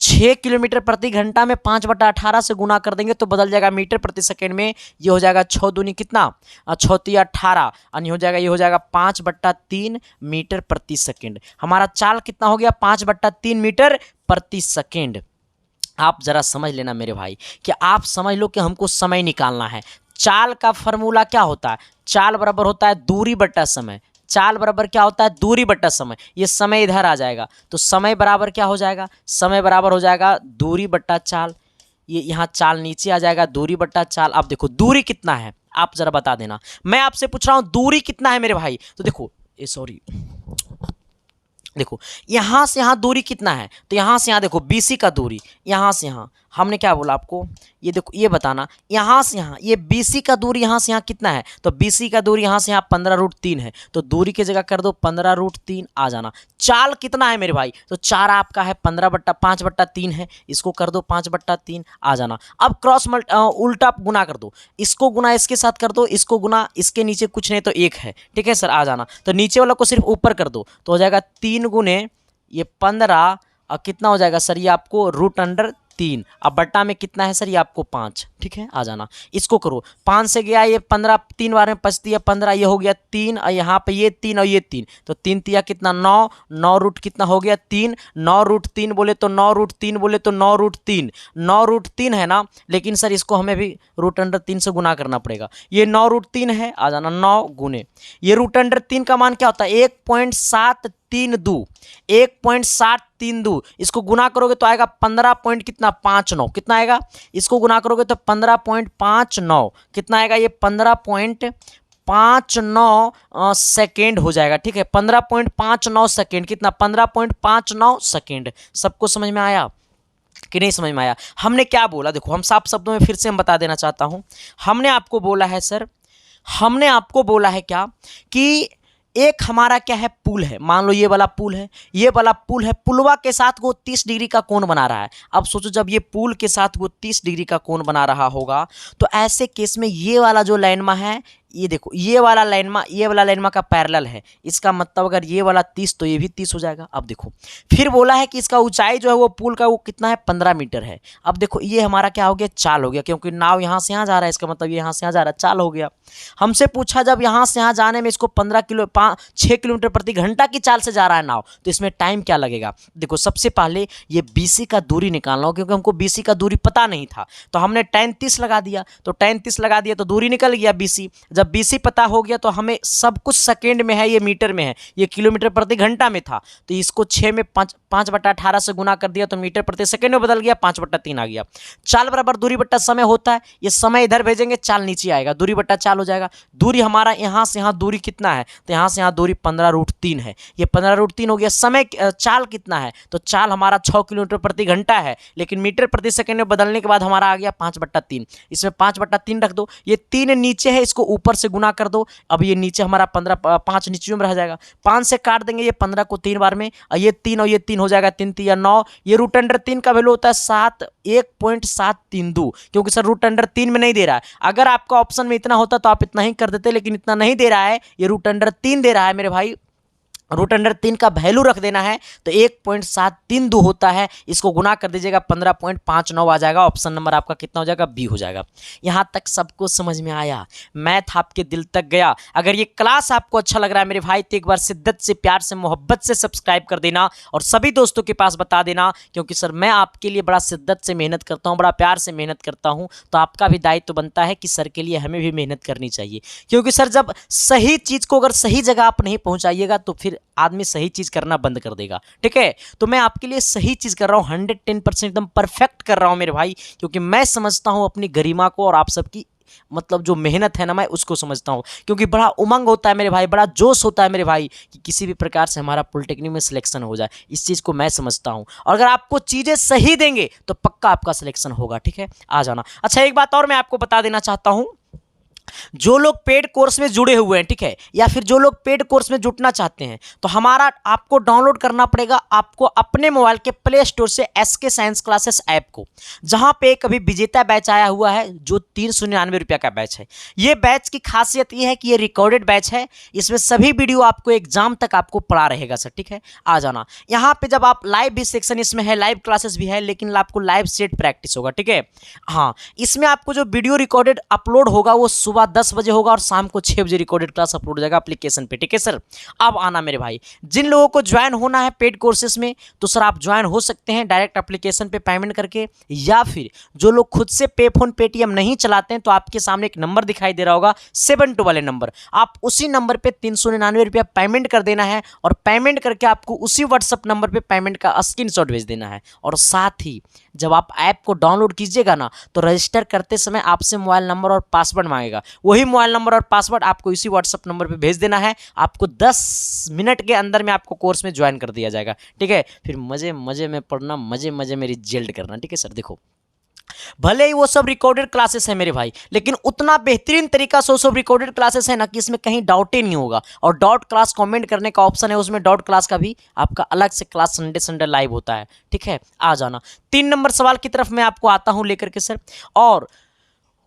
6 किलोमीटर प्रति घंटा में 5/18 से गुना कर देंगे तो बदल जाएगा मीटर प्रति सेकेंड में। ये हो जाएगा 6 दूनी कितना, 6 तिया 18, यानी हो जाएगा, ये हो जाएगा 5/3 मीटर प्रति सेकेंड। हमारा चाल कितना हो गया, 5/3 मीटर प्रति सेकेंड। आप जरा समझ लेना मेरे भाई, कि आप समझ लो कि हमको समय निकालना है। चाल का फॉर्मूला क्या होता है, चाल बराबर होता है दूरी बट्टा समय। चाल बराबर क्या होता है, दूरी बट्टा समय। ये समय इधर आ जाएगा तो समय बराबर क्या हो जाएगा, समय बराबर हो जाएगा दूरी बट्टा चाल। ये यहाँ चाल नीचे आ जाएगा, दूरी बट्टा चाल। अब देखो दूरी कितना है, आप जरा बता देना, मैं आपसे पूछ रहा हूँ दूरी कितना है मेरे भाई। तो देखो देखो यहाँ से यहाँ दूरी कितना है, तो यहाँ से यहाँ देखो BC का दूरी, यहाँ से यहाँ हमने क्या बोला आपको, ये देखो ये बताना, यहाँ से यहाँ ये BC का दूरी यहाँ से यहाँ कितना है, तो BC का दूरी यहाँ से यहाँ 15√3 है, तो दूरी की जगह कर दो 15√3। आ जाना। चाल कितना है मेरे भाई, तो 4 आपका है 5/3 है, इसको कर दो 5/3। आ जाना। अब उल्टा गुना कर दो, इसको गुना इसके साथ कर दो, इसको गुना इसके नीचे कुछ नहीं तो 1 है, ठीक है सर। आ जाना। तो नीचे वाला को सिर्फ ऊपर कर दो तो हो जाएगा 3 गुने ये 15, और कितना हो जाएगा सर, ये आपको √3। अब बट्टा में कितना है सर, ये आपको 5, ठीक है। आ जाना। इसको करो, 5 से गया ये 15, 3 बार में 5 दिया 15, ये हो गया 3, और यहाँ पे ये 3 और ये 3, तो 3 तिया कितना 9, 9 रूट कितना हो गया 3, 9√3 बोले तो 9√3 बोले तो 9√3, 9√3 है ना, लेकिन सर इसको हमें भी √3 से गुना करना पड़ेगा। ये 9√3 है। आ जाना। 9 गुने ये √3 का मान क्या होता है, 1.732, इसको गुना करोगे तो आएगा 15.59, कितना आएगा, इसको गुना करोगे तो 15.59, कितना आएगा, ये 15.59 सेकेंड हो जाएगा, ठीक है। 15.59 सेकेंड, कितना, 15.59 सेकेंड। सबको समझ में आया। कि नहीं समझ में आया? हमने क्या बोला, देखो हम साफ शब्दों में फिर से हम बता देना चाहता हूं। हमने आपको बोला है सर, हमने आपको बोला है क्या कि एक हमारा क्या है, पुल है, मान लो ये वाला पुल है, ये वाला पुल है, पुलवा के साथ वो 30 डिग्री का कोण बना रहा है। अब सोचो जब ये पुल के साथ वो 30 डिग्री का कोण बना रहा होगा तो ऐसे केस में ये वाला जो लाइनमा है, ये देखो ये वाला लाइनमा का पैरेलल है, इसका मतलब अगर ये वाला 30 तो ये भी 30 हो जाएगा। अब देखो फिर बोला है कि इसका ऊंचाई जो है वो पुल का वो कितना है, 15 मीटर है। अब देखो ये हमारा क्या हो गया, चाल हो गया, क्योंकि नाव यहाँ से यहाँ जा रहा है, इसका मतलब ये यहाँ से यहाँ जा रहा है, चाल हो गया। हमसे पूछा जब यहाँ से यहाँ जाने में इसको 6 किलोमीटर प्रति घंटा की चाल से जा रहा है नाव, तो इसमें टाइम क्या लगेगा। देखो सबसे पहले ये BC का दूरी निकालना हो, क्योंकि हमको BC का दूरी पता नहीं था तो हमने tan 30 लगा दिया, तो tan 30 लगा दिया तो दूरी निकल गया BC। जब BC पता हो गया तो हमें सब कुछ सेकेंड में है, ये मीटर में है, ये किलोमीटर प्रति घंटा में था, तो इसको 6 में 5/18 से गुना कर दिया तो मीटर प्रति सेकेंड में बदल गया, 5/3 आ गया। चाल बराबर दूरी बट्टा समय होता है, ये समय इधर भेजेंगे चाल नीचे आएगा, दूरी बट्टा चाल हो जाएगा। दूरी हमारा यहाँ से यहाँ दूरी कितना है, तो यहाँ से यहाँ दूरी 15√3 है, ये 15√3 हो गया। समय चाल कितना है, तो चाल हमारा 6 किलोमीटर प्रति घंटा है, लेकिन मीटर प्रति सेकेंड में बदलने के बाद हमारा आ गया 5/3। इसमें 5/3 रख दो, ये 3 नीचे है, इसको ऊपर से गुना कर दो। अब ये नीचे हमारा 5 नीचे में रह जाएगा, 5 से काट देंगे ये 15 को 3 बार में, और ये 3 और ये 3 हो जाएगा, 3 3 या 9। ये √3 का वैल्यू होता है 1.732, क्योंकि सर √3 में नहीं दे रहा है। अगर आपका ऑप्शन में इतना होता तो आप इतना ही कर देते, लेकिन इतना नहीं दे रहा है, ये √3 दे रहा है मेरे भाई। √3 का वैल्यू रख देना है तो 1.732 होता है, इसको गुना कर दीजिएगा 15.59 आ जाएगा। ऑप्शन नंबर आपका कितना हो जाएगा, बी हो जाएगा। यहाँ तक सबको समझ में आया, मैथ आपके दिल तक गया। अगर ये क्लास आपको अच्छा लग रहा है मेरे भाई तो एक बार शिद्दत से, प्यार से, मोहब्बत से सब्सक्राइब कर देना और सभी दोस्तों के पास बता देना, क्योंकि सर मैं आपके लिए बड़ा शिद्दत से मेहनत करता हूँ, बड़ा प्यार से मेहनत करता हूँ, तो आपका भी दायित्व बनता है कि सर के लिए हमें भी मेहनत करनी चाहिए। क्योंकि सर जब सही चीज़ को अगर सही जगह आप नहीं पहुँचाइएगा तो फिर आदमी सही चीज़ करना बंद कर देगा, ठीक है। तो मैं आपके लिए सही चीज़ कर रहा हूँ, 110% एकदम परफेक्ट कर रहा हूँ मेरे भाई, क्योंकि मैं समझता हूँ अपनी गरिमा को और आप सबकी मतलब जो मेहनत है ना, मैं उसको समझता हूँ। क्योंकि बड़ा उमंग होता है मेरे भाई, बड़ा जोश होता है मेरे भाई कि किसी भी प्रकार से हमारा पॉलिटेक्निक में सिलेक्शन हो जाए, इस चीज़ को मैं समझता हूँ। और अगर आपको चीज़ें सही देंगे तो पक्का आपका सिलेक्शन होगा, ठीक है। आ जाना। अच्छा एक बात और मैं आपको बता देना चाहता हूँ, जो लोग पेड कोर्स में जुड़े हुए हैं, ठीक है, या फिर जो लोग पेड कोर्स में जुड़ना चाहते हैं, तो हमारा आपको डाउनलोड करना पड़ेगा आपको अपने मोबाइल के प्ले स्टोर से SK साइंस क्लासेस ऐप को, जहां पे कभी विजेता बैच आया हुआ है जो 399 रुपये का बैच है। ये बैच की खासियत ये है कि ये रिकॉर्डेड बैच है, इसमें सभी वीडियो आपको एग्जाम तक आपको पढ़ा रहेगा सर, ठीक है। आ जाना। यहाँ पे जब आप लाइव भी सेक्शन इसमें है, लाइव क्लासेस भी है, लेकिन आपको लाइव सेट प्रैक्टिस होगा, ठीक है। हाँ, इसमें आपको जो वीडियो रिकॉर्डेड अपलोड होगा वो सुबह 10 बजे होगा और शाम को 6 बजे रिकॉर्डेड क्लास अपलोड हो जाएगा एप्लीकेशन पे, ठीक है सर। अब आना मेरे भाई, जिन लोगों को ज्वाइन होना है पेड कोर्सेज में तो सर आप ज्वाइन हो सकते हैं डायरेक्ट एप्लीकेशन पे पेमेंट करके, या फिर जो लोग खुद से पे फोन पेटीएम नहीं चलाते हैं तो आपके सामने एक नंबर दिखाई दे रहा होगा 72 वाले नंबर, आप उसी नंबर पे 399 रुपया पेमेंट कर देना है, और पेमेंट करके आपको उसी व्हाट्सअप नंबर पे पेमेंट का स्क्रीनशॉट भेज देना है। और साथ ही जब आप ऐप को डाउनलोड कीजिएगा ना तो रजिस्टर करते समय आपसे मोबाइल नंबर और पासवर्ड मांगेगा, वही मोबाइल नंबर और पासवर्ड आपको इसी व्हाट्सअप नंबर पे भेज देना है। आपको 10 मिनट के अंदर में आपको कोर्स में ज्वाइन कर दिया जाएगा, ठीक है। फिर मजे मजे में पढ़ना, मजे मजे में रिजल्ट करना, ठीक है सर। देखो भले ही वो सब रिकॉर्डेड क्लासेस है मेरे भाई, लेकिन उतना बेहतरीन तरीका से वो सब रिकॉर्डेड क्लासेस है ना कि इसमें कहीं डाउट ही नहीं होगा। और डाउट क्लास कमेंट करने का ऑप्शन है, उसमें डाउट क्लास का भी आपका अलग से क्लास संडे लाइव होता है, ठीक है। आ जाना। 3 नंबर सवाल की तरफ मैं आपको आता हूं लेकर के सर, और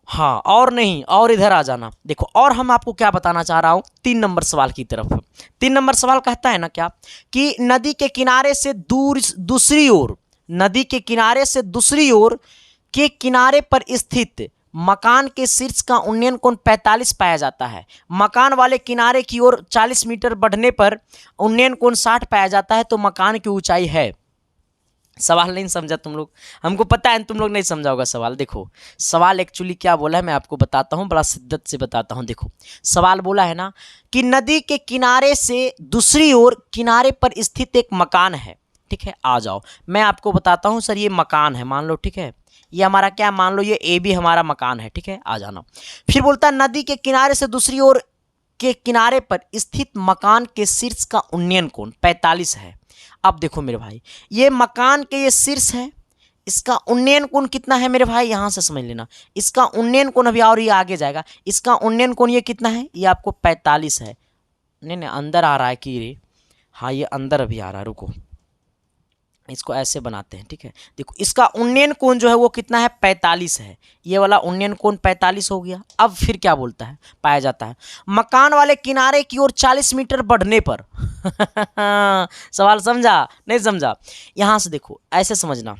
हाँ और नहीं, और इधर आ जाना। देखो और हम आपको क्या बताना चाह रहा हूं 3 नंबर सवाल की तरफ। 3 नंबर सवाल कहता है ना क्या कि नदी के किनारे से दूसरी ओर, नदी के किनारे से दूसरी ओर के किनारे पर स्थित मकान के शीर्ष का उन्नयन कोण 45 पाया जाता है। मकान वाले किनारे की ओर 40 मीटर बढ़ने पर उन्नयन कोण 60 पाया जाता है, तो मकान की ऊंचाई है। सवाल नहीं समझा तुम लोग, हमको पता है तुम लोग नहीं समझा होगा सवाल। देखो सवाल एक्चुअली क्या बोला है मैं आपको बताता हूँ, बड़ा शिद्दत से बताता हूँ। देखो सवाल बोला है ना कि नदी के किनारे से दूसरी ओर किनारे पर स्थित एक मकान है, ठीक है। आ जाओ मैं आपको बताता हूँ सर, ये मकान है मान लो, ठीक है। ये हमारा क्या, मान लो ये AB हमारा मकान है, ठीक है। आ जाना। फिर बोलता है नदी के किनारे से दूसरी ओर के किनारे पर स्थित मकान के शीर्ष का उन्नयन कोण 45 है। अब देखो मेरे भाई, ये मकान के ये शीर्ष है, इसका उन्नयन कोण कितना है मेरे भाई, यहाँ से समझ लेना। इसका उन्नयन कोण अभी और ये आगे जाएगा, इसका उन्नयन कोण ये कितना है, ये आपको 45 है। नहीं अंदर आ रहा है कि रे, हाँ ये अंदर अभी आ रहा है, रुको इसको ऐसे बनाते हैं, ठीक है। देखो इसका उन्नयन कोण जो है वो कितना है, 45 है। ये वाला उन्नयन कोण 45 हो गया। अब फिर क्या बोलता है, पाया जाता है मकान वाले किनारे की ओर 40 मीटर बढ़ने पर सवाल समझा नहीं समझा, यहां से देखो ऐसे समझना,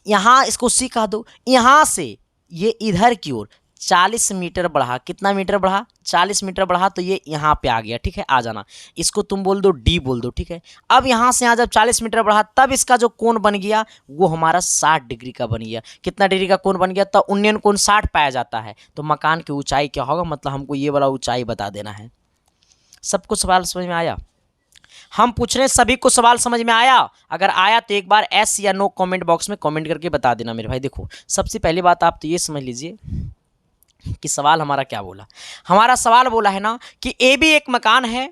यहां इसको सी कह दो, यहां से ये इधर की ओर 40 मीटर बढ़ा, कितना मीटर बढ़ा, 40 मीटर बढ़ा, तो ये यहाँ पे आ गया, ठीक है। आ जाना, इसको तुम बोल दो डी बोल दो, ठीक है। अब यहाँ से यहाँ जब 40 मीटर बढ़ा तब इसका जो कोण बन गया वो हमारा 60 डिग्री का बन गया। कितना डिग्री का कोण बन गया, तो उन्नयन कोण 60 पाया जाता है। तो मकान की ऊंचाई क्या होगा, मतलब हमको ये वाला ऊंचाई बता देना है। सबको सवाल समझ में आया, हम पूछ रहे हैं सभी को सवाल समझ में आया। अगर आया तो एक बार एस या नो कमेंट बॉक्स में कमेंट करके बता देना मेरे भाई। देखो सबसे पहली बात आप तो ये समझ लीजिए कि सवाल हमारा क्या बोला। हमारा सवाल बोला है ना कि ए बी एक मकान है,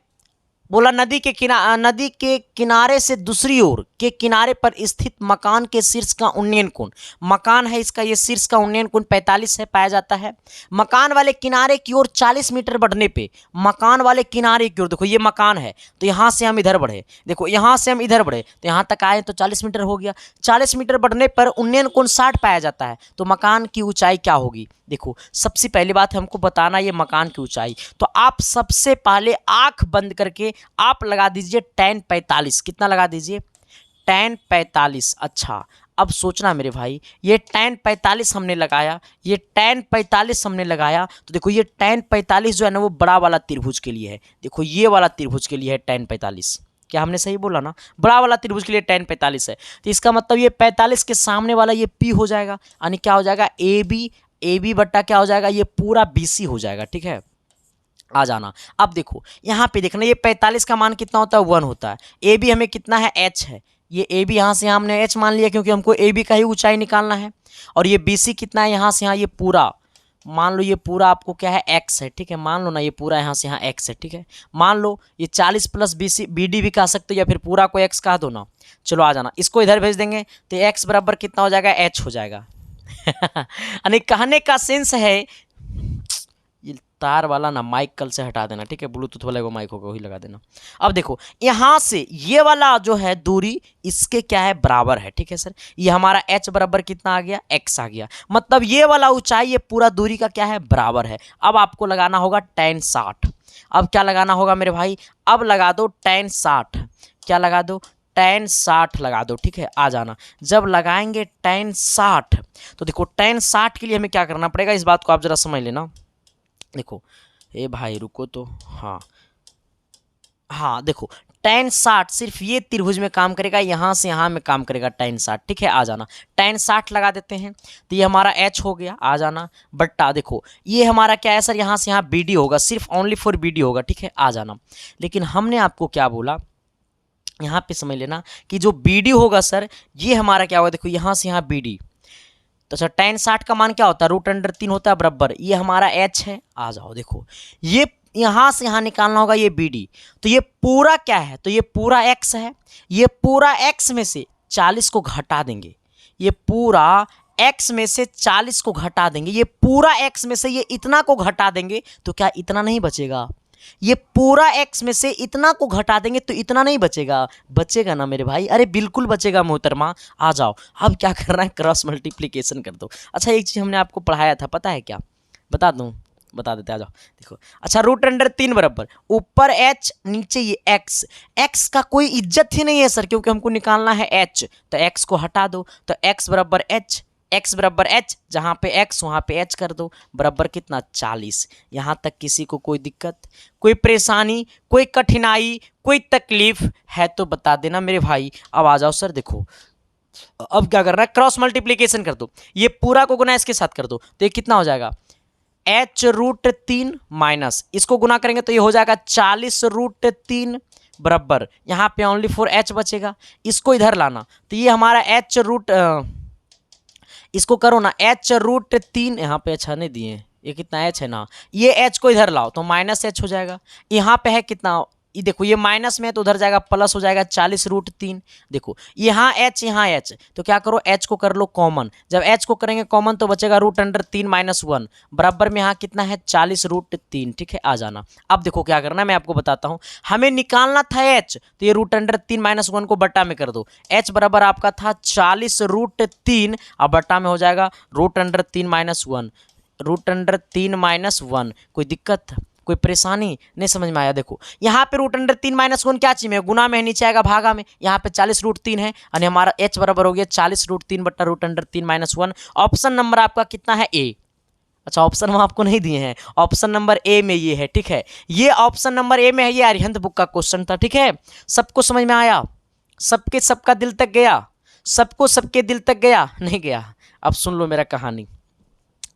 बोला नदी के किनारे से दूसरी ओर के किनारे पर स्थित मकान के शीर्ष का उन्नयन कोण, मकान है इसका, ये शीर्ष का उन्नयन कोण 45 है पाया जाता है। मकान वाले किनारे की ओर 40 मीटर बढ़ने पे, मकान वाले किनारे की ओर, देखो ये मकान है तो यहाँ से हम इधर बढ़े, देखो यहाँ से हम इधर बढ़े तो यहाँ तक आए तो 40 मीटर हो गया। 40 मीटर बढ़ने पर उन्नयन कोण 60 पाया जाता है। तो मकान की ऊंचाई क्या होगी, देखो सबसे पहली बात हमको बताना ये मकान की ऊंचाई। तो आप सबसे पहले आंख बंद करके आप लगा दीजिए tan 45, कितना लगा दीजिए, tan 45। अच्छा अब सोचना मेरे भाई, ये tan 45 हमने लगाया, ये tan 45 हमने लगाया, तो देखो ये tan 45 जो है ना वो बड़ा वाला त्रिभुज के लिए है। देखो ये वाला त्रिभुज के लिए है tan 45, क्या हमने सही बोला ना, बड़ा वाला त्रिभुज के लिए tan 45 है। तो इसका मतलब ये 45 के सामने वाला ये P हो जाएगा, यानी क्या हो जाएगा, ए बी बट्टा क्या हो जाएगा, ये पूरा BC हो जाएगा, ठीक है। आ जाना, अब देखो यहाँ पे देखना, ये 45 का मान कितना होता है, 1 होता है। ए बी हमें कितना है, h है, ये ए बी यहाँ से यहाँ हमने h मान लिया क्योंकि हमको ए बी का ही ऊंचाई निकालना है। और ये BC कितना है, यहाँ से यहाँ ये पूरा मान लो, ये पूरा आपको क्या है, x है, ठीक है। मान लो ना ये पूरा यहाँ से यहाँ x है, ठीक है। मान लो ये 40 प्लस BD भी कह सकते हो या फिर पूरा को x कह दो ना। चलो आ जाना, इसको इधर भेज देंगे तो x बराबर कितना हो जाएगा, h हो जाएगा यानी कहने का सेंस है, ये तार वाला ना माइक कल से हटा देना, ठीक है। ब्लूटूथ वाला वो माइक होगा वही लगा देना। अब देखो यहाँ से ये वाला जो है दूरी इसके क्या है, बराबर है, ठीक है सर। ये हमारा h बराबर कितना आ गया, x आ गया, मतलब ये वाला ऊंचाई ये पूरा दूरी का क्या है, बराबर है। अब आपको लगाना होगा tan 60। अब क्या लगाना होगा मेरे भाई, अब लगा दो tan 60, क्या लगा दो, tan 60 लगा दो, ठीक है। आ जाना, जब लगाएंगे tan 60 तो देखो tan 60 के लिए हमें क्या करना पड़ेगा, इस बात को आप जरा समझ लेना। देखो ए भाई रुको तो, हाँ देखो tan 60 सिर्फ ये त्रिभुज में काम करेगा, यहाँ से यहाँ में काम करेगा tan 60, ठीक है। आ जाना, tan 60 लगा देते हैं तो ये हमारा h हो गया। आ जाना बट्टा, देखो ये हमारा क्या है सर, यहाँ से यहाँ BD होगा, सिर्फ ओनली फॉर BD होगा, ठीक है। आ जाना, लेकिन हमने आपको क्या बोला, यहाँ पे समझ लेना कि जो BD होगा सर ये हमारा क्या होगा, देखो यहाँ से यहाँ BD, तो सर tan 60 का मान क्या होता है, √3 होता है बराबर, ये हमारा h है। आ जाओ, देखो ये यहाँ से यहाँ निकालना होगा ये BD, तो ये पूरा क्या है, तो ये पूरा x है, ये पूरा x में से 40 को घटा देंगे, ये पूरा x में से 40 को घटा देंगे, ये पूरा x में से ये इतना को घटा देंगे तो क्या इतना नहीं बचेगा, ये पूरा x में से इतना को घटा देंगे तो इतना नहीं बचेगा, बचेगा ना मेरे भाई, अरे बिल्कुल बचेगा मोहतरमा। आ जाओ, अब क्या करना है, क्रॉस मल्टीप्लिकेशन कर दो। अच्छा एक चीज़ हमने आपको पढ़ाया था, पता है क्या, बता दूं, बता देते, आ जाओ देखो। अच्छा √3 बराबर ऊपर h नीचे ये x, x का कोई इज्जत ही नहीं है सर क्योंकि हमको निकालना है h, तो x को हटा दो तो x बराबर h, x बराबर h, जहाँ पे x वहाँ पे h कर दो, बराबर कितना 40। यहाँ तक किसी को कोई दिक्कत, कोई परेशानी, कोई कठिनाई, कोई तकलीफ है तो बता देना मेरे भाई। अब आ जाओ सर, देखो अब क्या करना है, क्रॉस मल्टीप्लिकेशन कर दो, ये पूरा को गुना इसके साथ कर दो तो ये कितना हो जाएगा, h√3 माइनस इसको गुना करेंगे तो ये हो जाएगा 40√3 बराबर, यहाँ पे ओनली फॉर h बचेगा, इसको इधर लाना तो ये हमारा इसको करो ना h√3, यहाँ पे अच्छा नहीं दिए, ये कितना h है ना, ये h को इधर लाओ तो -h हो जाएगा, यहाँ पे है कितना ये देखो ये माइनस में है तो उधर जाएगा प्लस हो जाएगा 40√3। देखो यहाँ h तो क्या करो h को कर लो कॉमन, जब h को करेंगे कॉमन तो बचेगा √3 - 1 बराबर में यहाँ कितना है 40√3। ठीक है, आ जाना। अब देखो क्या करना है मैं आपको बताता हूँ। हमें निकालना था h, तो ये √3 - 1 को बट्टा में कर दो। h बराबर आपका था 40√3 और बट्टा में हो जाएगा √3 - 1, √3 - 1। कोई दिक्कत, कोई परेशानी नहीं समझ में आया? देखो यहाँ पे √3 - 1 क्या चीज में है, गुना में है, नीचे आएगा भागा में। यहाँ पे 40√3 है और हमारा h बराबर हो गया 40√3 बट्टा √3 - 1। ऑप्शन नंबर आपका कितना है? ए। अच्छा, ऑप्शन हम आपको नहीं दिए हैं, ऑप्शन नंबर ए में ये है। ठीक है, ये ऑप्शन नंबर ए में है, ये अरिहंत बुक का क्वेश्चन था। ठीक है, सबको समझ में आया? सबके सबका दिल तक गया? सबको सबके दिल तक गया? नहीं गया? अब सुन लो मेरा कहानी।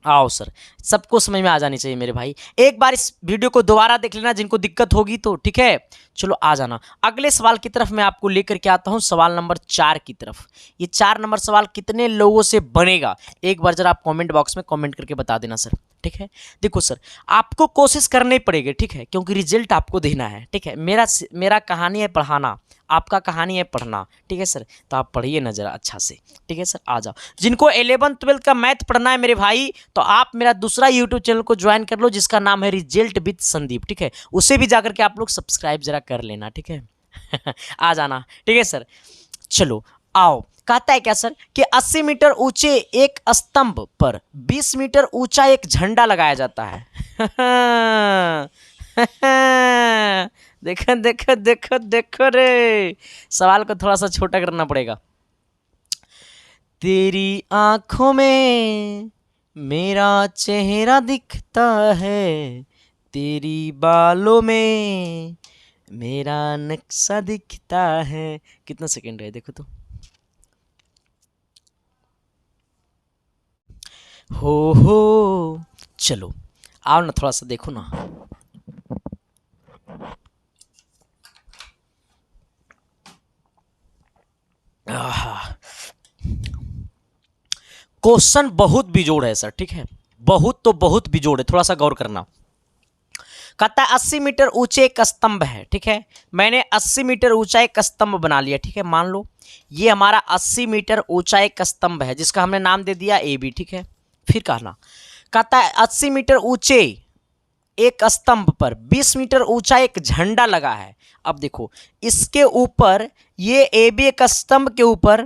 आओ सर, सबको समझ में आ जानी चाहिए मेरे भाई। एक बार इस वीडियो को दोबारा देख लेना जिनको दिक्कत होगी तो। ठीक है, चलो आ जाना अगले सवाल की तरफ। मैं आपको लेकर के आता हूं सवाल नंबर 4 की तरफ। ये 4 नंबर सवाल कितने लोगों से बनेगा एक बार जरा आप कमेंट बॉक्स में कमेंट करके बता देना सर। ठीक है, देखो सर आपको कोशिश करनी पड़ेगी। ठीक है, क्योंकि रिजल्ट आपको देना है। ठीक है, मेरा कहानी है पढ़ाना, आपका कहानी है पढ़ना। ठीक है सर, तो आप पढ़िए ना जरा अच्छा से। ठीक है सर, आ जाओ। जिनको 11th 12th का मैथ पढ़ना है मेरे भाई, तो आप मेरा दूसरा यूट्यूब चैनल को ज्वाइन कर लो जिसका नाम है रिजल्ट विद संदीप। ठीक है, उसे भी जाकर के आप लोग सब्सक्राइब जरा कर लेना। ठीक है आ जाना। ठीक है सर, चलो आओ। कहता है क्या सर कि 80 मीटर ऊंचे एक स्तंभ पर 20 मीटर ऊंचा एक झंडा लगाया जाता है। देखो देखो देखो देखो रे, सवाल को थोड़ा सा छोटा करना पड़ेगा। तेरी आंखों में मेरा चेहरा दिखता है, तेरी बालों में मेरा नक्शा दिखता है। कितना सेकंड है देखो तो। हो चलो आओ ना, थोड़ा सा देखो ना। क्वेश्चन बहुत बिजोड़ है सर। ठीक है, बहुत तो बहुत बिजोड़ है, थोड़ा सा गौर करना। कहता है 80 मीटर ऊंचे एक स्तंभ है। ठीक है, मैंने 80 मीटर ऊंचा एक स्तंभ बना लिया। ठीक है, मान लो ये हमारा 80 मीटर ऊंचा एक स्तंभ है जिसका हमने नाम दे दिया ए बी। ठीक है, फिर कहता है 80 मीटर ऊंचे एक स्तंभ पर 20 मीटर ऊंचा एक झंडा लगा है। अब देखो इसके ऊपर ये ए बी एक स्तंभ के ऊपर,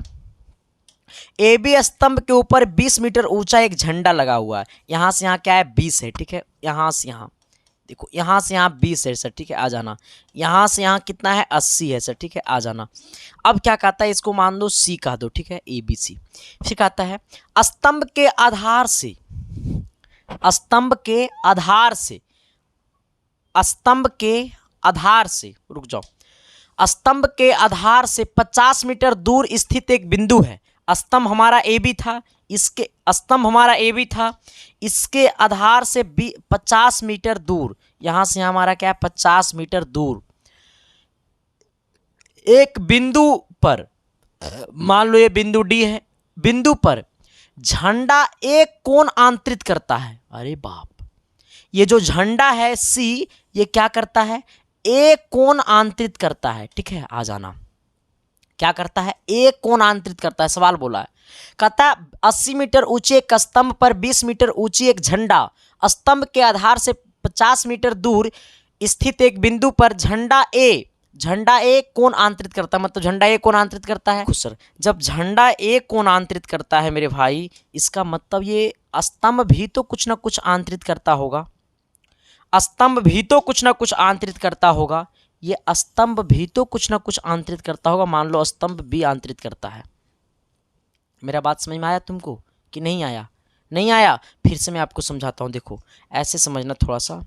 ए बी स्तंभ के ऊपर 20 मीटर ऊंचा एक झंडा लगा हुआ है। यहां से यहां क्या है 20 है। ठीक है, यहां से यहां देखो, यहां से यहां 20 है सर। ठीक है, आ जाना। यहां से यहां कितना है 80 है सर। ठीक है, आ जाना। अब क्या कहता है, इसको मान दो सी कह दो। ठीक है, ए बी सी। फिर कहता है स्तंभ के आधार से, स्तंभ के आधार से, स्तंभ के आधार से, रुक जाओ, स्तंभ के आधार से 50 मीटर दूर स्थित एक बिंदु है। स्तंभ हमारा ए बी था, इसके स्तंभ हमारा ए बी था, इसके आधार से 50 मीटर दूर, यहां से हमारा क्या है 50 मीटर दूर एक बिंदु पर, मान लो ये बिंदु डी है, बिंदु पर झंडा एक कोण आंतरित करता है। अरे बाप, ये जो झंडा है सी, ये क्या करता है एक कोण आंतरित करता है। ठीक है, आ जाना। क्या करता है एक कोण आंतरित करता है, सवाल बोला है। कहता है 80 मीटर ऊंचे एक स्तंभ पर 20 मीटर ऊंची एक झंडा, स्तंभ के आधार से 50 मीटर दूर स्थित एक बिंदु पर झंडा ए कोण आंतरित करता है। मतलब झंडा ए कोण आंतरित करता है। सर जब झंडा ए कोण आंतरित करता है मेरे भाई, इसका मतलब ये स्तंभ भी तो कुछ ना कुछ आंतरित करता होगा, स्तंभ भी तो कुछ ना कुछ आंतरित करता होगा, ये स्तंभ भी तो कुछ ना कुछ आंतरित करता होगा। मान लो स्तंभ भी आंतरित करता है। मेरा बात समझ में आया तुमको कि नहीं आया? नहीं आया, फिर से मैं आपको समझाता हूं। देखो ऐसे समझना थोड़ा सा।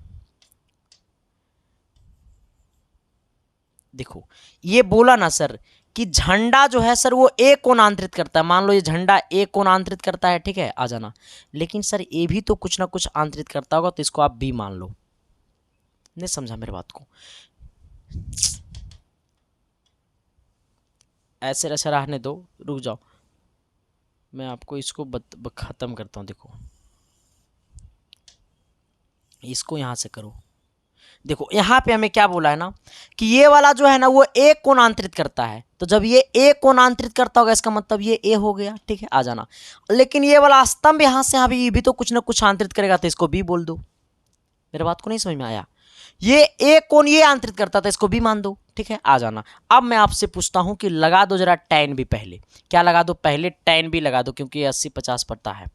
देखो ये बोला ना सर कि झंडा जो है सर वो ए कोण आंतरित करता है। मान लो ये झंडा ए कोण आंतरित करता है। ठीक है, आ जाना। लेकिन सर ए भी तो कुछ ना कुछ आंतरित करता होगा, तो इसको आप बी मान लो। नहीं समझा मेरे बात को? ऐसे ऐसे रहने दो, रुक जाओ, मैं आपको इसको ख़त्म करता हूँ। देखो इसको यहाँ से करो। देखो यहाँ पे हमें क्या बोला है ना कि ये वाला जो है ना वो ए कोणांतरित करता है, तो जब ये ए कोणांतरित करता होगा इसका मतलब ये ए हो गया, ठीक है, आ जाना। लेकिन ये वाला स्तंभ यहाँ से यहाँ भी तो कुछ ना कुछ आंतरित करेगा, तो इसको बी बोल दो। मेरे बात को नहीं समझ में आया? ये ए कोण ये आंतरित करता था, इसको बी मान दो, ठीक है, आ जाना। अब मैं आपसे पूछता हूं कि लगा दो जरा tan भी, पहले क्या लगा दो, पहले tan भी लगा दो, क्योंकि ये 80-50 पड़ता है।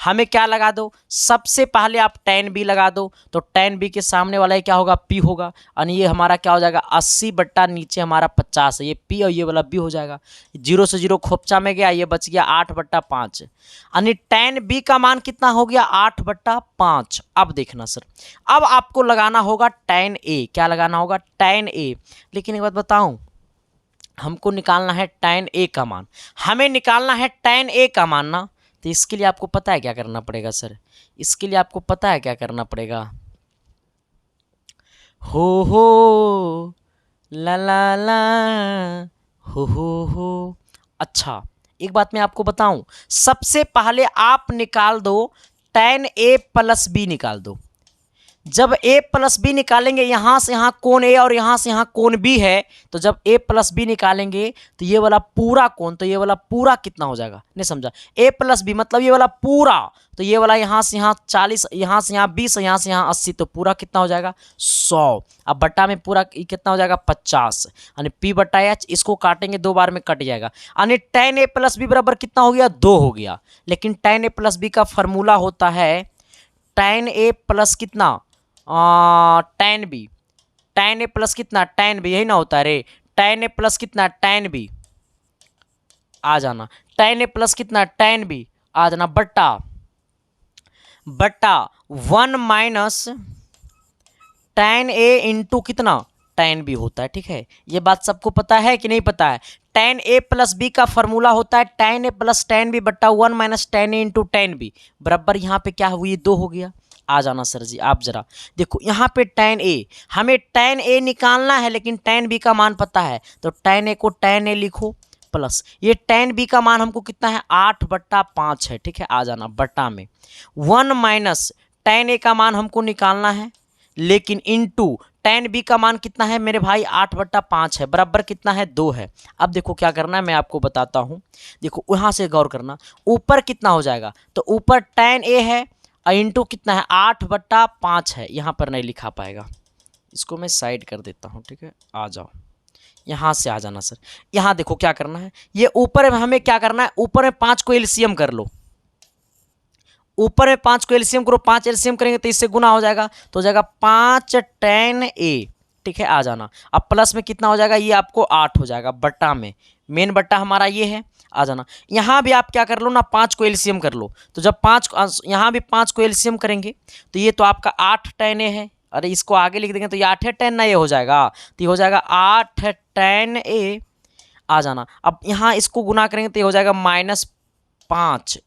हमें क्या लगा दो, सबसे पहले आप tan भी लगा दो, तो tan b के सामने वाला ये क्या होगा, p होगा, और ये हमारा क्या हो जाएगा 80 बट्टा नीचे हमारा 50 है, ये p और ये वाला b हो जाएगा। 0 से 0 खोपचा में गया, ये बच गया 8/5, यानी tan b का मान कितना हो गया 8/5। अब देखना सर, अब आपको लगाना होगा tan a, क्या लगाना होगा tan a। लेकिन एक बात बताऊं, हमको निकालना है tan a का मान, हमें निकालना है tan a का मान ना, तो इसके लिए आपको पता है क्या करना पड़ेगा सर, इसके लिए आपको पता है क्या करना पड़ेगा, हो ला ला ला हो। अच्छा एक बात मैं आपको बताऊं, सबसे पहले आप निकाल दो tan a प्लस b निकाल दो। जब a प्लस बी निकालेंगे, यहाँ से यहाँ कोण a और यहाँ से यहाँ कोण b है, तो जब a प्लस बी निकालेंगे तो ये वाला पूरा कोण, तो ये वाला पूरा कितना हो जाएगा, नहीं समझा, a प्लस बी मतलब ये वाला पूरा, तो ये वाला यहाँ से यहाँ 40, यहाँ से यहाँ 20, यहाँ से यहाँ 80, तो पूरा कितना हो जाएगा 100। अब बट्टा में पूरा कितना हो जाएगा 50, यानी p बट्टा h, इसको काटेंगे 2 बार में कट जाएगा, यानी tan a प्लस बी बराबर कितना हो गया 2 हो गया। लेकिन tan a प्लस बी का फॉर्मूला होता है tan a प्लस कितना tan a प्लस कितना tan b, यही ना होता है रे, tan a प्लस कितना tan b, आ जाना, tan a प्लस कितना tan b, आ जाना, बट्टा 1 माइनस tan a इंटू कितना tan b होता है, ठीक है। ये बात सबको पता है कि नहीं पता है? tan a प्लस बी का फॉर्मूला होता है tan a plus tan b बट्टा 1 minus tan a into tan b, बराबर यहाँ पे क्या हुई 2 हो गया। आ जाना सर जी, आप जरा देखो यहाँ पे tan a, हमें tan a निकालना है, लेकिन tan b का मान पता है, तो tan a को tan a लिखो, प्लस ये tan b का मान हमको कितना है 8/5 है, ठीक है, आ जाना, बट्टा में 1 माइनस tan a का मान हमको निकालना है, लेकिन इंटू tan b का मान कितना है मेरे भाई 8/5 है, बराबर कितना है 2 है। अब देखो क्या करना है, मैं आपको बताता हूँ, देखो यहाँ से गौर करना, ऊपर कितना हो जाएगा, तो ऊपर tan a है और इंटू कितना है 8/5 है, यहाँ पर नहीं लिखा पाएगा, इसको मैं साइड कर देता हूँ, ठीक है, आ जाओ, यहाँ से आ जाना सर। यहाँ देखो क्या करना है, ये ऊपर में हमें क्या करना है, ऊपर में 5 को एलसीएम कर लो, ऊपर में 5 को एलसीएम करो, 5 एलसीएम करेंगे तो इससे गुना हो जाएगा, तो हो जाएगा 5 tan a, ठीक है, आ जाना। अब प्लस में कितना हो जाएगा, ये आपको 8 हो जाएगा, बट्टा में मेन बट्टा हमारा ये है, आ जाना। यहाँ भी आप क्या कर लो ना 5 को एलसीएम कर लो, तो जब 5 यहाँ भी 5 को एलसीएम करेंगे तो ये तो आपका 8 tan a है, अरे इसको आगे लिख देंगे तो ये 8 tan a हो जाएगा, तो ये हो जाएगा 8 tan a, आ जाना। अब यहाँ इसको गुना करेंगे तो ये हो जाएगा -5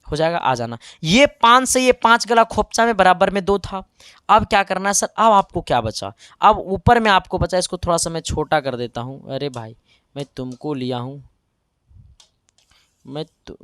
हो जाएगा, आ जाना। ये 5 से ये 5 गला खोपचा में बराबर में 2 था। अब क्या करना है सर, अब आपको क्या बचा, अब ऊपर में आपको बचा, इसको थोड़ा सा मैं छोटा कर देता हूँ, अरे भाई मैं तुमको लिया हूँ, मैं तो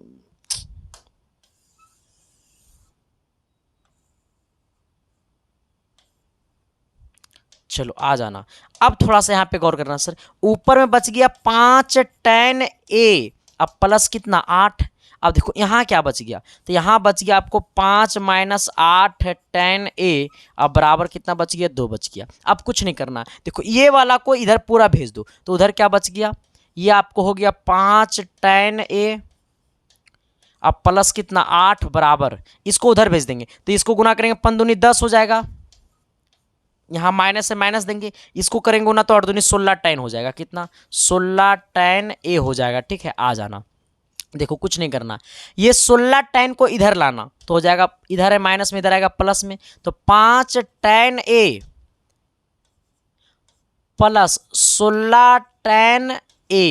चलो आ जाना। अब थोड़ा सा यहाँ पे गौर करना सर, ऊपर में बच गया 5 tan a, अब प्लस कितना 8, अब देखो यहाँ क्या बच गया, तो यहाँ बच गया आपको 5 माइनस 8 tan a, अब बराबर कितना बच गया 2 बच गया। अब कुछ नहीं करना, देखो ये वाला को इधर पूरा भेज दो, तो उधर क्या बच गया, ये आपको हो गया 5 tan a, अब प्लस कितना 8 बराबर, इसको उधर भेज देंगे तो इसको गुना करेंगे 5 दूनी 10 हो जाएगा, यहाँ माइनस से माइनस देंगे, इसको करेंगे गुना तो 8 दूनी 16 tan हो जाएगा, कितना 16 tan a हो जाएगा, ठीक है, आ जाना। देखो कुछ नहीं करना, ये 16 tan को इधर लाना, तो हो जाएगा इधर है माइनस में, इधर आएगा प्लस में, तो 5 tan a plus 16 tan a,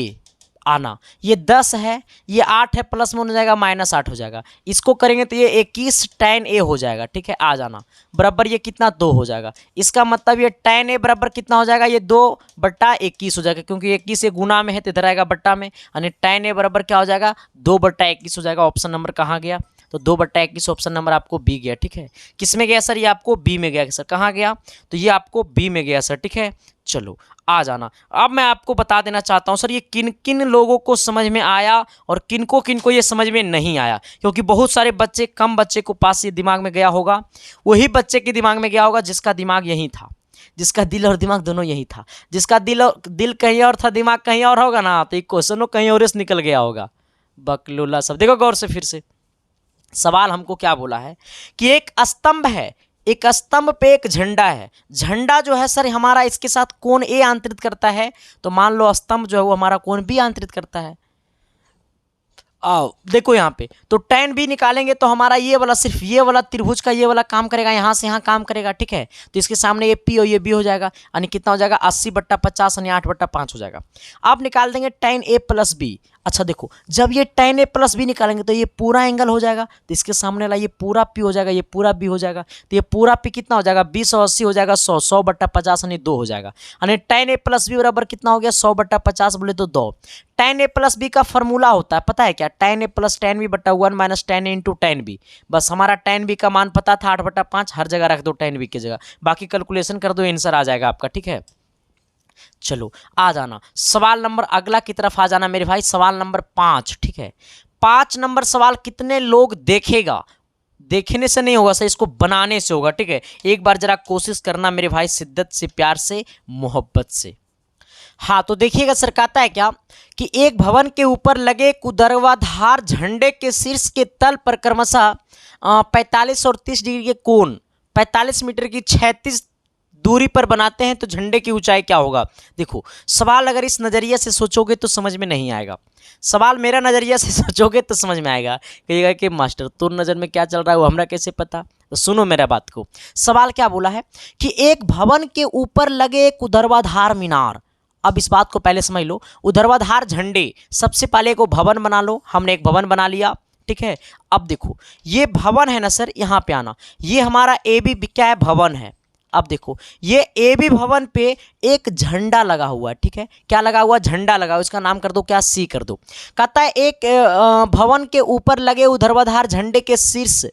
आना, ये 10 है, ये 8 है, प्लस में हो जाएगा -8 हो जाएगा। इसको करेंगे तो ये 21 tan a हो जाएगा, ठीक है। आ जाना बराबर ये कितना 2 हो जाएगा। इसका मतलब ये tan a बराबर कितना हो जाएगा, ये 2/21 हो जाएगा, क्योंकि 21 ये गुना में है तो इधर आएगा बट्टा में, यानी tan a बराबर क्या हो जाएगा 2/21 हो जाएगा। ऑप्शन नंबर कहाँ गया, तो 2/21 ऑप्शन नंबर आपको बी गया, ठीक है। किस में गया सर, ये आपको बी में गया सर। कहाँ गया, तो ये आपको बी में गया सर, ठीक है। चलो आ जाना। अब मैं आपको बता देना चाहता हूं सर, ये किन किन लोगों को समझ में आया और किन को ये समझ में नहीं आया, क्योंकि बहुत सारे बच्चे, कम बच्चे को पास ये दिमाग में गया होगा, वही बच्चे के दिमाग में गया होगा जिसका दिमाग यही था, जिसका दिल और दिमाग दोनों यही था, जिसका दिल कहीं और था, दिमाग कहीं और होगा ना, तो ये क्वेश्चन कहीं और से निकल गया होगा। बकलोला सब देखो गौर से। फिर से सवाल हमको क्या बोला है कि एक स्तंभ है, एक स्तंभ पे एक झंडा है, झंडा जो है सर हमारा इसके साथ कोण ए आंतरित करता है, तो मान लो स्तंभ जो है वो हमारा कोण बी आंतरित करता है। आओ देखो यहाँ पे, तो tan b निकालेंगे तो हमारा ये वाला, सिर्फ ये वाला त्रिभुज का ये वाला काम करेगा, यहाँ से यहाँ काम करेगा, ठीक है। तो इसके सामने ये p और ये b हो जाएगा, यानी कितना हो जाएगा 80/50 यानी 8/5 हो जाएगा। अब निकाल देंगे tan a प्लस b। अच्छा देखो, जब ये tan a प्लस बी निकालेंगे तो ये पूरा एंगल हो जाएगा, तो इसके सामने वाला ये पूरा p हो जाएगा, ये पूरा b हो जाएगा, तो ये पूरा p कितना हो जाएगा 20 और 80 हो जाएगा 100, 100/50 यानी 2 हो जाएगा। यानी tan a प्लस बी बराबर कितना हो गया 100/50 बोले तो 2। tan a प्लस बी का फॉर्मूला होता है पता है क्या, tan a plus tan b बटा 1 minus tan a into tan b। बस हमारा tan b का मान पता था 8/5, हर जगह रख दो tan b की जगह, बाकी कैलकुलेशन कर दो, आंसर आ जाएगा आपका, ठीक है। चलो आ जाना सवाल नंबर अगला की तरफ आ जाना मेरे भाई, सवाल नंबर 5, ठीक है। 5 नंबर सवाल कितने लोग देखेगा, देखने से नहीं होगा सर, इसको बनाने से होगा, ठीक है। एक बार जरा कोशिश करना मेरे भाई, शिद्दत से, प्यार से, मोहब्बत से। हाँ तो देखिएगा सर, कहता है क्या कि एक भवन के ऊपर लगे ऊर्ध्वाधर झंडे के शीर्ष के तल पर क्रमशः 45 और 30 डिग्री के कोण 45 मीटर की 36 दूरी पर बनाते हैं, तो झंडे की ऊंचाई क्या होगा। देखो सवाल अगर इस नज़रिए से सोचोगे तो समझ में नहीं आएगा, सवाल मेरा नज़रिया से सोचोगे तो समझ में आएगा। कहिएगा कि मास्टर तो नज़र में क्या चल रहा है वो हमरा कैसे पता, तो सुनो मेरा बात को। सवाल क्या बोला है कि एक भवन के ऊपर लगे एक ऊर्ध्वाधर मीनार। अब इस बात को पहले समझ लो, ऊर्ध्वाधर झंडे, सबसे पहले को भवन बना लो, हमने एक भवन बना लिया, ठीक है। अब देखो ये भवन है ना सर, यहाँ पे आना, ये हमारा ए बी क्या है, भवन है। अब देखो ये ए बी भवन पे एक झंडा लगा हुआ है, ठीक है। क्या लगा हुआ, झंडा लगा हुआ, इसका नाम कर दो क्या, सी कर दो। कहता है एक भवन के ऊपर लगे ऊर्ध्वाधर झंडे के शीर्ष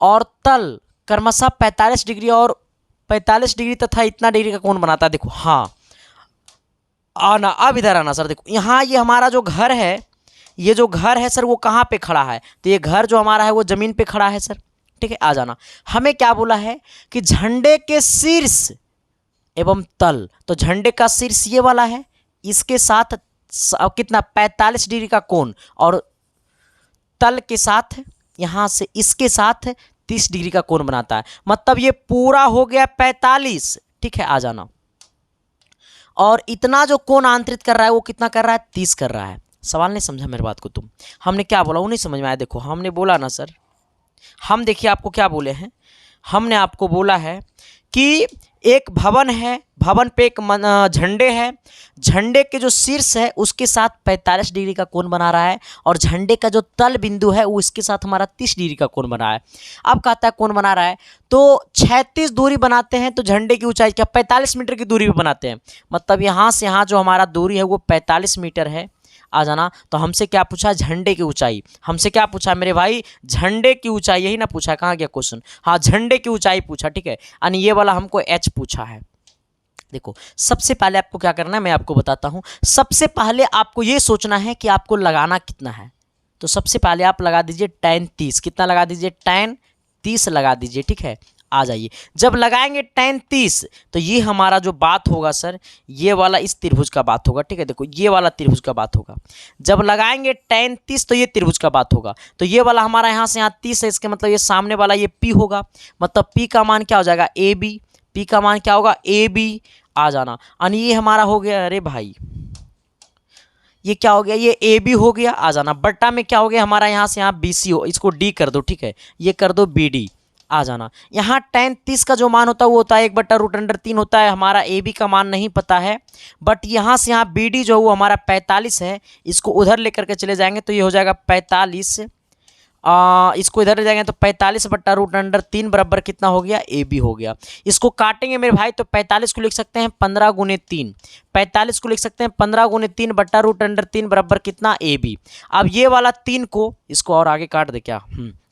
और तल क्रमशः 45 डिग्री और 45 डिग्री तथा इतना डिग्री का कोण बनाता है। देखो हाँ आना, अब इधर आना सर। देखो यहाँ ये हमारा जो घर है, ये जो घर है सर वो कहाँ पे खड़ा है, तो ये घर जो हमारा है वो जमीन पे खड़ा है सर, ठीक है। आ जाना, हमें क्या बोला है कि झंडे के शीर्ष एवं तल, तो झंडे का शीर्ष ये वाला है, इसके साथ कितना 45 डिग्री का कोण, और तल के साथ यहाँ से इसके साथ 30 डिग्री का कोण बनाता है, मतलब ये पूरा हो गया 45, ठीक है। आ जाना, और इतना जो कोण आंतरित कर रहा है वो कितना कर रहा है, 30 कर रहा है। सवाल नहीं समझा मेरी बात को तुम, हमने क्या बोला वो नहीं समझ में आया। देखो हमने बोला ना सर, हम देखिए आपको क्या बोले हैं, हमने आपको बोला है कि एक भवन है, भवन पे एक झंडे है, झंडे के जो शीर्ष है उसके साथ 45 डिग्री का कोण बना रहा है, और झंडे का जो तल बिंदु है वो इसके साथ हमारा 30 डिग्री का कोण बना है। अब कहता है कोण बना रहा है तो 36 दूरी बनाते हैं, तो झंडे की ऊंचाई क्या 45 मीटर की दूरी भी बनाते हैं, मतलब यहाँ से यहाँ जो हमारा दूरी है वो 45 मीटर है। आ जाना, तो हमसे क्या पूछा, झंडे की ऊंचाई, हमसे क्या पूछा मेरे भाई, झंडे की ऊंचाई, यही ना पूछा, कहाँ गया क्वेश्चन, हाँ झंडे की ऊंचाई पूछा, ठीक है। यानी ये वाला हमको एच पूछा है। देखो सबसे पहले आपको क्या करना है मैं आपको बताता हूँ। सबसे पहले आपको ये सोचना है कि आपको लगाना कितना है, तो सबसे पहले आप लगा दीजिए tan 30, कितना लगा दीजिए tan 30 लगा दीजिए, ठीक है। आ जाइए, जब लगाएंगे tan 30 तो ये हमारा जो बात होगा सर, ये वाला इस त्रिभुज का बात होगा, ठीक है। देखो ये वाला त्रिभुज का बात होगा, जब लगाएंगे tan 30 तो ये त्रिभुज का बात होगा, तो ये वाला हमारा यहाँ से यहाँ 30 है, इसके मतलब ये सामने वाला ये P होगा, मतलब P का मान क्या हो जाएगा AB, P का मान क्या होगा AB। आ जाना, यानी ये हमारा हो गया, अरे भाई ये क्या हो गया, ये ए बी हो गया। आ जाना, बट्टा में क्या हो गया हमारा, यहाँ से यहाँ BC हो, इसको D कर दो, ठीक है, ये कर दो BD। आ जाना। यहाँ tan 30 का जो मान होता है वो होता है 1/√3 होता है। हमारा ए बी का मान नहीं पता है, बट यहाँ से यहाँ बी डी जो है वो हमारा 45 है। इसको उधर लेकर के चले जाएंगे तो ये हो जाएगा 45। इसको इधर ले जाएंगे तो 45/√3 बराबर कितना हो गया, ए बी हो गया। इसको काटेंगे मेरे भाई तो 45 को लिख सकते हैं 15 × 3, 45 को लिख सकते हैं 15 × 3/√3 बराबर कितना, ए बी। अब ये वाला 3 को इसको और आगे काट दे क्या,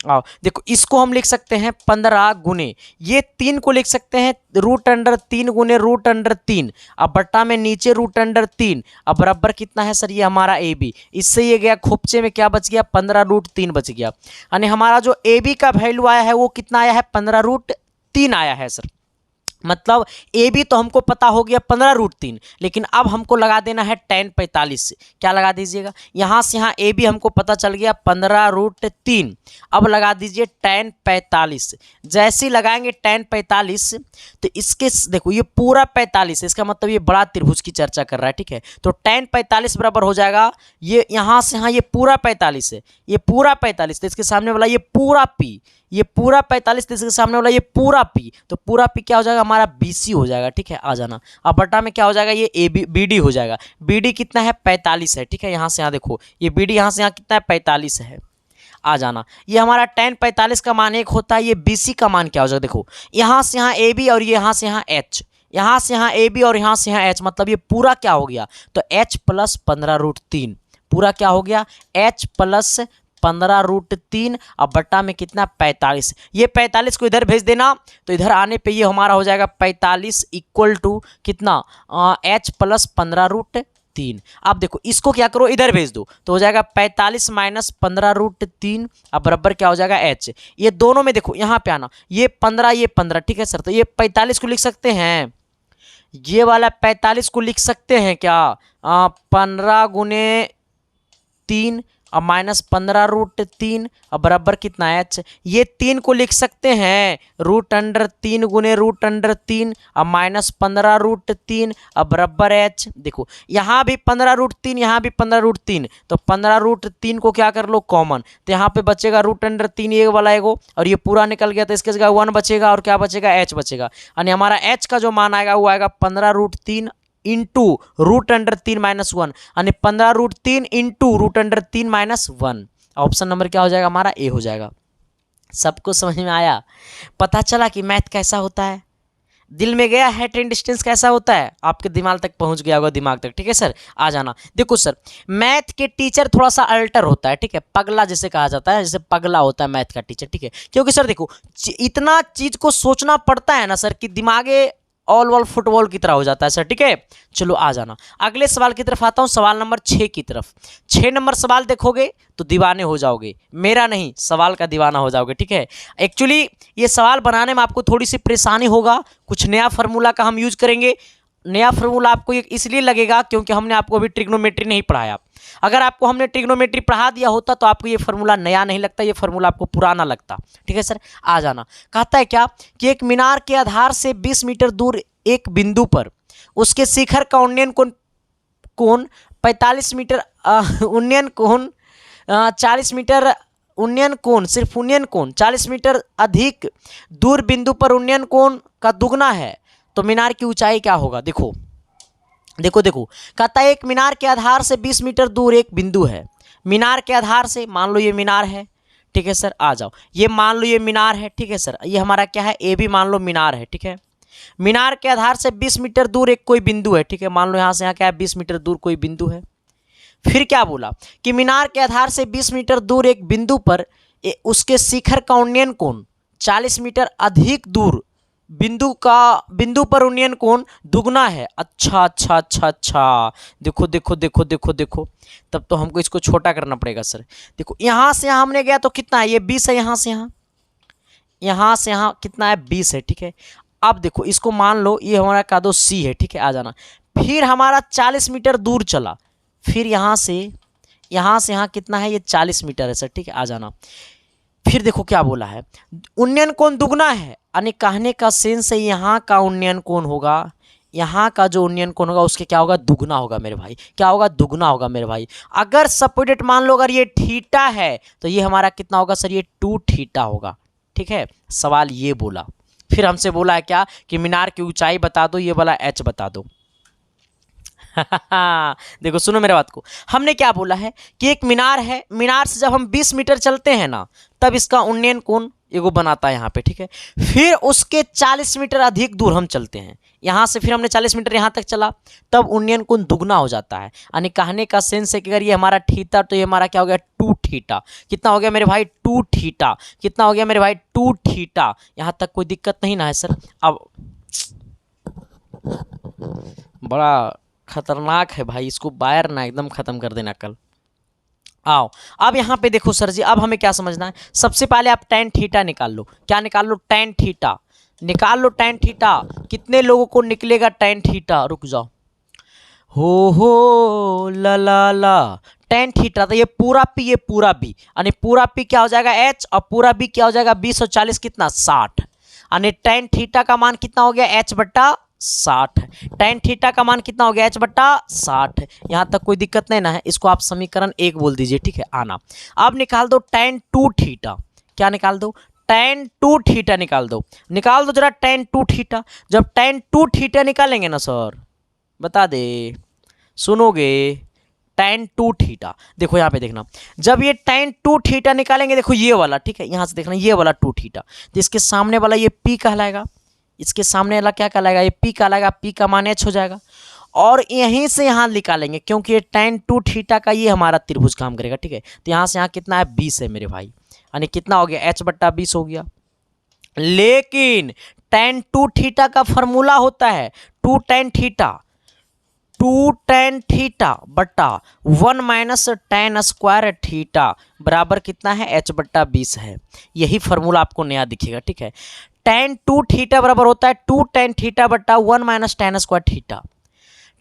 आओ देखो इसको हम लिख सकते हैं 15 गुने ये 3 को लिख सकते हैं √3 गुने √3। अब बट्टा में नीचे √3। अब बराबर कितना है सर, ये हमारा ए बी। इससे ये गया खोपचे में, क्या बच गया, 15√3 बच गया। यानी हमारा जो ए बी का वैल्यू आया है वो कितना आया है, 15√3 आया है सर। मतलब ए बी तो हमको पता हो गया 15√3, लेकिन अब हमको लगा देना है tan 45 से। क्या लगा दीजिएगा, यहाँ से यहाँ ए बी हमको पता चल गया 15√3। अब लगा दीजिए tan 45। जैसे ही लगाएंगे tan 45 तो इसके देखो ये पूरा 45 है, इसका मतलब ये बड़ा त्रिभुज की चर्चा कर रहा है, ठीक है। तो tan 45 बराबर हो जाएगा, ये यहाँ से यहाँ ये पूरा 45 है, ये पूरा 45 तो इसके सामने वाला ये पूरा पी, ये पूरा 45 इसके सामने वाला ये पूरा पी, तो पूरा पी क्या हो जाएगा हमारा BC हो जाएगा, ठीक है। आ जाना। अब बटा में क्या हो जाएगा, ये ए बी BD हो जाएगा। BD कितना है, 45 है, ठीक है। यहाँ से यहाँ देखो ये BD यहाँ से यहाँ कितना है, 45 है। आ जाना। ये हमारा tan 45 का मान 1 होता है। ये BC का मान क्या हो जाएगा, देखो यहाँ से यहाँ AB और यहाँ से यहाँ H, यहाँ से यहाँ AB और यहाँ से यहाँ H, मतलब ये पूरा क्या हो गया, तो H + 15√3 पूरा क्या हो गया, H + 15√3। अब बट्टा में कितना, 45। ये 45 को इधर भेज देना तो इधर आने पे ये हमारा हो जाएगा 45 = कितना, H + 15√3। अब देखो इसको क्या करो, इधर भेज दो तो हो जाएगा 45 - 15√3। अब बराबर क्या हो जाएगा, H। ये दोनों में देखो यहाँ पे आना, ये 15 ये 15, ठीक है सर। तो ये 45 को लिख सकते हैं, ये वाला 45 को लिख सकते हैं क्या, 15 × 3 अब -15√3। अब बराबर कितना है, H। ये 3 को लिख सकते हैं √3 गुने √3। अब -15√3। अब बराबर H। देखो यहाँ भी 15√3, यहाँ भी 15√3, तो 15√3 को क्या कर लो, कॉमन। तो यहाँ पे बचेगा √3 ये वाला एगो, और ये पूरा निकल गया तो इसके जगह 1 बचेगा, और क्या बचेगा, H बचेगा। यानी हमारा H का जो मान आएगा वो आएगा 15√3 × √3 - 1, यानी 15√3 × √3 - 1। ऑप्शन नंबर क्या हो जाएगा हमारा, ए हो जाएगा। सबको समझ में आया, पता चला कि मैथ कैसा होता है, दिल में गया है, ट्रेन डिस्टेंस कैसा होता है, आपके दिमाग तक पहुंच गया होगा, दिमाग तक, ठीक है सर। आ जाना। देखो सर मैथ के टीचर थोड़ा सा अल्टर होता है, ठीक है, पगला जैसे कहा जाता है, जैसे पगला होता है मैथ का टीचर, ठीक है। क्योंकि सर देखो इतना चीज को सोचना पड़ता है ना सर कि दिमागे ऑल फुटबॉल की तरह हो जाता है सर, ठीक है। चलो आ जाना, अगले सवाल की तरफ आता हूँ, सवाल नंबर 6 की तरफ। 6 नंबर सवाल देखोगे तो दीवाने हो जाओगे, मेरा नहीं सवाल का दीवाना हो जाओगे, ठीक है। एक्चुअली ये सवाल बनाने में आपको थोड़ी सी परेशानी होगा, कुछ नया फार्मूला का हम यूज करेंगे। नया फार्मूला आपको इसलिए लगेगा क्योंकि हमने आपको अभी ट्रिग्नोमेट्री नहीं पढ़ाया। अगर आपको हमने ट्रिग्नोमेट्री पढ़ा दिया होता तो आपको ये फार्मूला नया नहीं लगता, ये फार्मूला आपको पुराना लगता, ठीक है सर। आ जाना। कहता है क्या कि एक मीनार के आधार से 20 मीटर दूर एक बिंदु पर उसके शिखर का उन्नयन कोण 45 मीटर, उन्नयन कोण 40 मीटर, उन्नयन कोण सिर्फ उन्नयन कोण 40 मीटर अधिक दूर बिंदु पर उन्नयन कोण का दुगना है, तो मीनार की ऊंचाई क्या होगा। देखो देखो देखो कहता है एक मीनार के आधार से 20 मीटर दूर एक बिंदु है। मीनार के आधार से मान लो ये मीनार है, ठीक है सर। आ जाओ, ये मान लो ये मीनार है, ठीक है सर। ये हमारा क्या है, ए भी मान लो मीनार है, ठीक है। मीनार के आधार से 20 मीटर दूर एक कोई बिंदु है, ठीक है। मान लो यहाँ से यहाँ क्या है, 20 मीटर दूर कोई बिंदु है। फिर क्या बोला कि मीनार के आधार से 20 मीटर दूर एक बिंदु पर उसके शिखर का उन्नयन कोण 40 मीटर अधिक दूर बिंदु पर उन्नयन कोण दुगना है। अच्छा अच्छा अच्छा अच्छा, देखो देखो देखो देखो देखो, तब तो हमको इसको छोटा करना पड़ेगा सर। देखो यहाँ से यहाँ हमने गया तो कितना है, ये 20 है, यहाँ से यहाँ, यहाँ से यहाँ कितना है, 20 है, ठीक है। अब देखो इसको मान लो ये हमारा का दो C है, ठीक है। आ जाना। फिर हमारा 40 मीटर दूर चला, फिर यहाँ से यहाँ कितना है, ये 40 मीटर है सर, ठीक है। आ जाना। फिर देखो क्या बोला है, उन्नयन कोण दुगना है, यानी कहने का सेंस है यहाँ का उन्नयन कोण होगा, यहाँ का जो उन्नयन कोण होगा उसके क्या होगा, दुगना होगा मेरे भाई। क्या होगा, दुगना होगा मेरे भाई। अगर सपोर्टेड मान लो अगर ये थीटा है तो ये हमारा कितना होगा सर, ये 2 थीटा होगा, ठीक है, सवाल ये बोला। फिर हमसे बोला है क्या कि मीनार की ऊंचाई बता दो, ये वाला एच बता दो। देखो सुनो मेरे बात को, हमने क्या बोला है कि एक मीनार है, मीनार से जब हम 20 मीटर चलते हैं ना, तब इसका उन्नयन कोण एगो बनाता है यहाँ पे, ठीक है। फिर उसके 40 मीटर अधिक दूर हम चलते हैं, यहाँ से फिर हमने 40 मीटर यहाँ तक चला, तब उन्नयन कोण दुगना हो जाता है। यानी कहने का सेंस है कि अगर ये हमारा थीटा, तो ये हमारा क्या हो गया 2 थीटा। कितना हो गया मेरे भाई 2 थीटा। कितना हो गया मेरे भाई 2 थीटा। यहाँ तक कोई दिक्कत नहीं ना है सर। अब बड़ा खतरनाक है भाई, इसको बायर ना एकदम खत्म कर देना कल। आओ अब यहाँ पे देखो सर जी, अब हमें क्या समझना है, सबसे पहले आप tan थीटा निकाल लो। क्या निकाल लो? tan थीटा निकाल लो। tan थीटा कितने लोगों को निकलेगा tan थीटा? रुक जाओ, हो ला tan थीटा, तो ये पूरा पी, ये पूरा बी, यानी पूरा पी क्या हो जाएगा h, और पूरा बी क्या हो जाएगा 20 और 40 कितना 60, यानी tan थीटा का मान कितना हो गया h बट्टा 60। tan थीटा का मान कितना हो गया h बट्टा 60। यहाँ तक कोई दिक्कत नहीं ना है, इसको आप समीकरण 1 बोल दीजिए, ठीक है। आना अब निकाल दो tan 2 थीटा। क्या निकाल दो? tan 2 थीटा निकाल दो। निकाल दो जरा tan 2 थीटा। जब tan 2 थीटा निकालेंगे ना सर, बता दे, सुनोगे, tan 2 थीटा। देखो यहाँ पे देखना, जब ये tan 2 थीटा निकालेंगे, देखो ये वाला, ठीक है, यहाँ से देखना ये वाला 2 थीटा, तो इसके सामने वाला ये p कहलाएगा, इसके सामने वाला क्या कहलाएगा? ये p कहलाएगा, p का मान h हो जाएगा। और यहीं से यहाँ निकालेंगे, क्योंकि ये tan 2 थीटा का ये हमारा त्रिभुज काम करेगा, ठीक है। तो यहाँ से यहाँ कितना है 20 है मेरे भाई, यानी कितना हो गया h बट्टा 20 हो गया। लेकिन tan 2 थीटा का फॉर्मूला होता है 2 tan थीटा, 2 tan थीटा बट्टा 1 माइनस tan स्क्वायर थीटा बराबर कितना है h बट्टा 20 है। यही फॉर्मूला आपको नया दिखेगा, ठीक है। tan 2 थीटा बराबर होता है 2 tan थीटा बट्टा 1 minus tan square theta.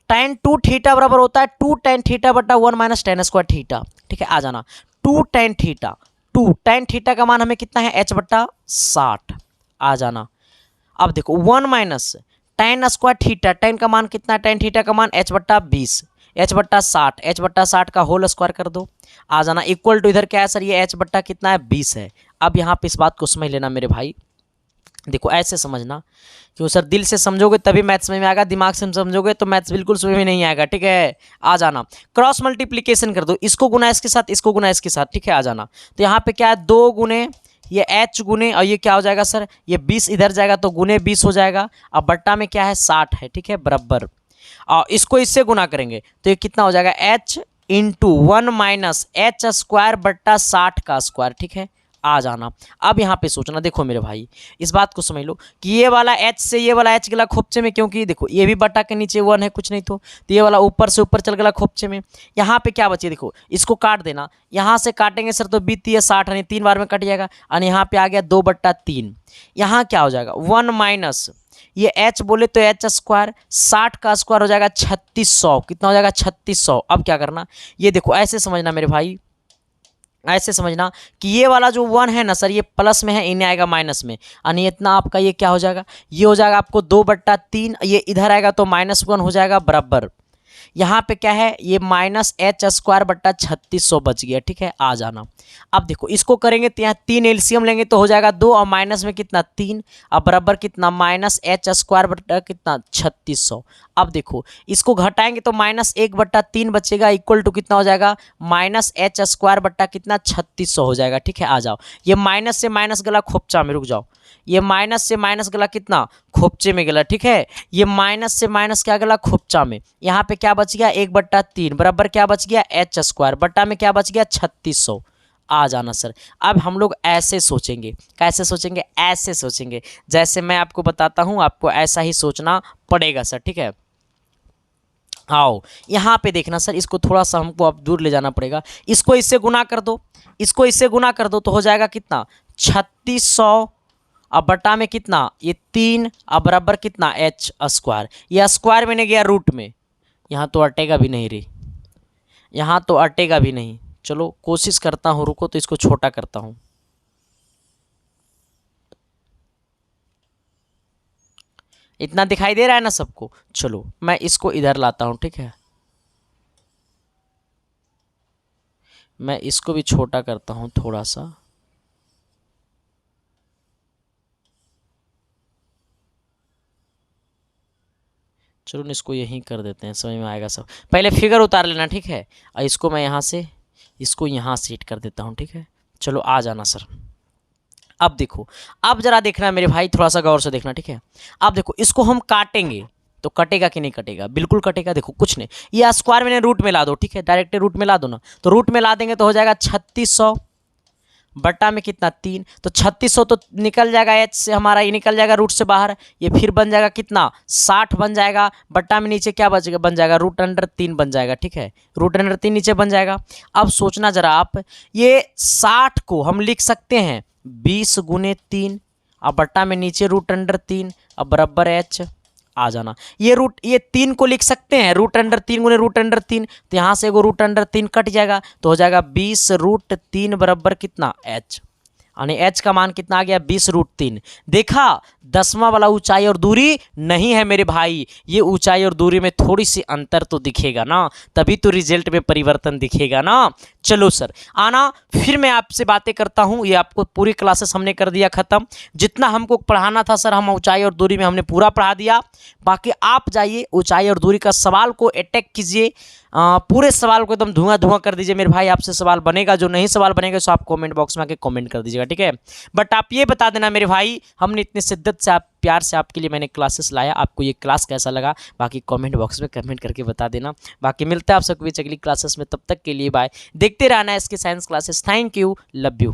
tan 2 theta बराबर होता है 2 tan थीटा बट्टा 1 माइनस tan स्क्वायर थीटा, ठीक है। आ जाना 2 tan थीटा, 2 tan थीटा का मान हमें कितना है h बट्टा 60। आ जाना अब देखो 1 minus tan square theta, tan का मान कितना है? tan थीटा का मान h बट्टा 20, h बट्टा 60, h बट्टा 60 का होल स्क्वायर कर दो। आ जाना इक्वल टू, इधर क्या है सर, ये h बट्टा कितना है 20 है। अब यहाँ पे इस बात को समझ लेना मेरे भाई, देखो ऐसे समझना, क्यों सर दिल से समझोगे तभी मैथ्स में आएगा, दिमाग से समझोगे तो मैथ्स बिल्कुल समझ में नहीं आएगा, ठीक है। आ जाना क्रॉस मल्टीप्लीकेशन कर दो, इसको गुना इसके साथ, इसको गुना इसके साथ, ठीक है। आ जाना तो यहाँ पे क्या है 2 गुने ये h गुने, और ये क्या हो जाएगा सर, ये 20 इधर जाएगा तो गुने 20 हो जाएगा। अब बट्टा में क्या है 60 है, ठीक है, बराबर। और इसको इससे गुना करेंगे तो ये कितना हो जाएगा h into 1 minus h square बट्टा 60 का स्क्वायर, ठीक है। आ जाना अब यहाँ पे सोचना, देखो मेरे भाई इस बात को समझ लो कि ये वाला h से ये वाला h गला खोपचे में, क्योंकि देखो ये भी बटा के नीचे 1 है, कुछ नहीं तो ये वाला ऊपर से ऊपर चल गया खोपचे में। यहाँ पे क्या बचे, देखो इसको काट देना, यहाँ से काटेंगे सर तो बीती है 60, यानी 3 बार में कट जाएगा, यानी यहाँ पे आ गया 2 बट्टा 3। यहाँ क्या हो जाएगा 1 माइनस ये h बोले तो h स्क्वायर, 60 का स्क्वायर हो जाएगा 3600। कितना हो जाएगा 3600। अब क्या करना, ये देखो ऐसे समझना मेरे भाई, ऐसे समझना कि ये वाला जो 1 है ना सर, ये प्लस में है, इन्हें आएगा माइनस में, यानी इतना आपका ये क्या हो जाएगा, ये हो जाएगा आपको 2 बट्टा 3, ये इधर आएगा तो -1 हो जाएगा बराबर। यहाँ पे क्या है, ये माइनस h स्क्वायर बट्टा 3600 बच गया, ठीक है। आ जाना अब देखो इसको करेंगे तो यहाँ 3 एलसीएम लेंगे तो हो जाएगा 2, और माइनस में कितना 3, अब बराबर कितना माइनस h स्क्वायर बट्टा कितना 3600। अब देखो इसको घटाएंगे तो -1 बट्टा 3 बचेगा, इक्वल टू कितना हो जाएगा माइनस h स्क्वायर बट्टा कितना 3600 हो जाएगा, ठीक है। आ जाओ, ये माइनस से माइनस गला खोपचा में, रुक जाओ, ये माइनस से माइनस गला कितना खोपचे में गला, ठीक है। ये माइनस से माइनस क्या गला खोपचा में, यहाँ पे क्या बच गया 1 बट्टा 3 बराबर क्या बच गया h स्क्वायर बट्टा में क्या बच गया 3600। आ जाना सर अब हम लोग ऐसे सोचेंगे, कैसे सोचेंगे, ऐसे सोचेंगे, जैसे मैं आपको बताता हूँ आपको ऐसा ही सोचना पड़ेगा सर, ठीक है। आओ यहाँ पे देखना सर, इसको थोड़ा सा हमको अब दूर ले जाना पड़ेगा, इसको इससे गुना कर दो, इसको इससे गुना कर दो तो हो जाएगा कितना 3600, अब बटा में कितना ये 3, अब बराबर कितना h स्क्वायर, ये स्क्वायर में नहीं गया रूट में, यहाँ तो अटेगा भी नहीं रे, यहाँ तो अटेगा भी नहीं। चलो कोशिश करता हूँ, रुको तो इसको छोटा करता हूँ, इतना दिखाई दे रहा है ना सबको। चलो मैं इसको इधर लाता हूँ, ठीक है, मैं इसको भी छोटा करता हूँ थोड़ा सा, चलो न इसको यहीं कर देते हैं, समझ में आएगा सब। पहले फिगर उतार लेना, ठीक है। और इसको मैं यहाँ से इसको यहाँ सेट कर देता हूँ, ठीक है। चलो आ जाना सर। अब देखो, अब जरा देखना मेरे भाई, थोड़ा सा गौर से देखना, ठीक है। अब देखो इसको हम काटेंगे तो कटेगा कि नहीं कटेगा? बिल्कुल कटेगा। देखो कुछ नहीं, ये स्क्वायर मैंने रूट में ला दो, ठीक है। डायरेक्ट रूट में ला दो ना, तो रूट में ला देंगे तो हो जाएगा 3600 बट्टा में कितना 3, तो 3600 तो निकल जाएगा एच से हमारा, ये निकल जाएगा रूट से बाहर। ये फिर बन जाएगा कितना 60 बन जाएगा, बट्टा में नीचे क्या बचेगा, बन जाएगा √3 बन जाएगा, ठीक है। √3 नीचे बन जाएगा। अब सोचना जरा आप, ये 60 को हम लिख सकते हैं 20 × 3, अब बट्टा में नीचे √3, अब बराबर एच आ जाना। ये 3 को लिख सकते हैं √3 × √3, तो यहाँ से एगो √3 कट जाएगा, तो हो जाएगा 20√3 बराबर कितना एच, यानी एच का मान कितना आ गया 20√3। देखा, 10वां वाला ऊंचाई और दूरी नहीं है मेरे भाई, ये ऊंचाई और दूरी में थोड़ी सी अंतर तो दिखेगा ना, तभी तो रिजल्ट में परिवर्तन दिखेगा ना। चलो सर आना, फिर मैं आपसे बातें करता हूँ। ये आपको पूरी क्लासेस हमने कर दिया ख़त्म, जितना हमको पढ़ाना था सर हम ऊंचाई और दूरी में हमने पूरा पढ़ा दिया। बाकी आप जाइए ऊंचाई और दूरी का सवाल को अटैक कीजिए, पूरे सवाल को एकदम धुआं धुआं कर दीजिए मेरे भाई। आपसे सवाल बनेगा, जो नहीं सवाल बनेगा सो आप कमेंट बॉक्स में आके कमेंट कर दीजिएगा, ठीक है। बट आप ये बता देना मेरे भाई, हमने इतनी शिद्दत से आप प्यार से आपके लिए मैंने क्लासेस लाया, आपको ये क्लास कैसा लगा बाकी कमेंट बॉक्स में कमेंट करके बता देना। बाकी मिलता है आप सबको अगली क्लासेस में, तब तक के लिए बाय। देखते रहना इसके science classes. Thank you, love you.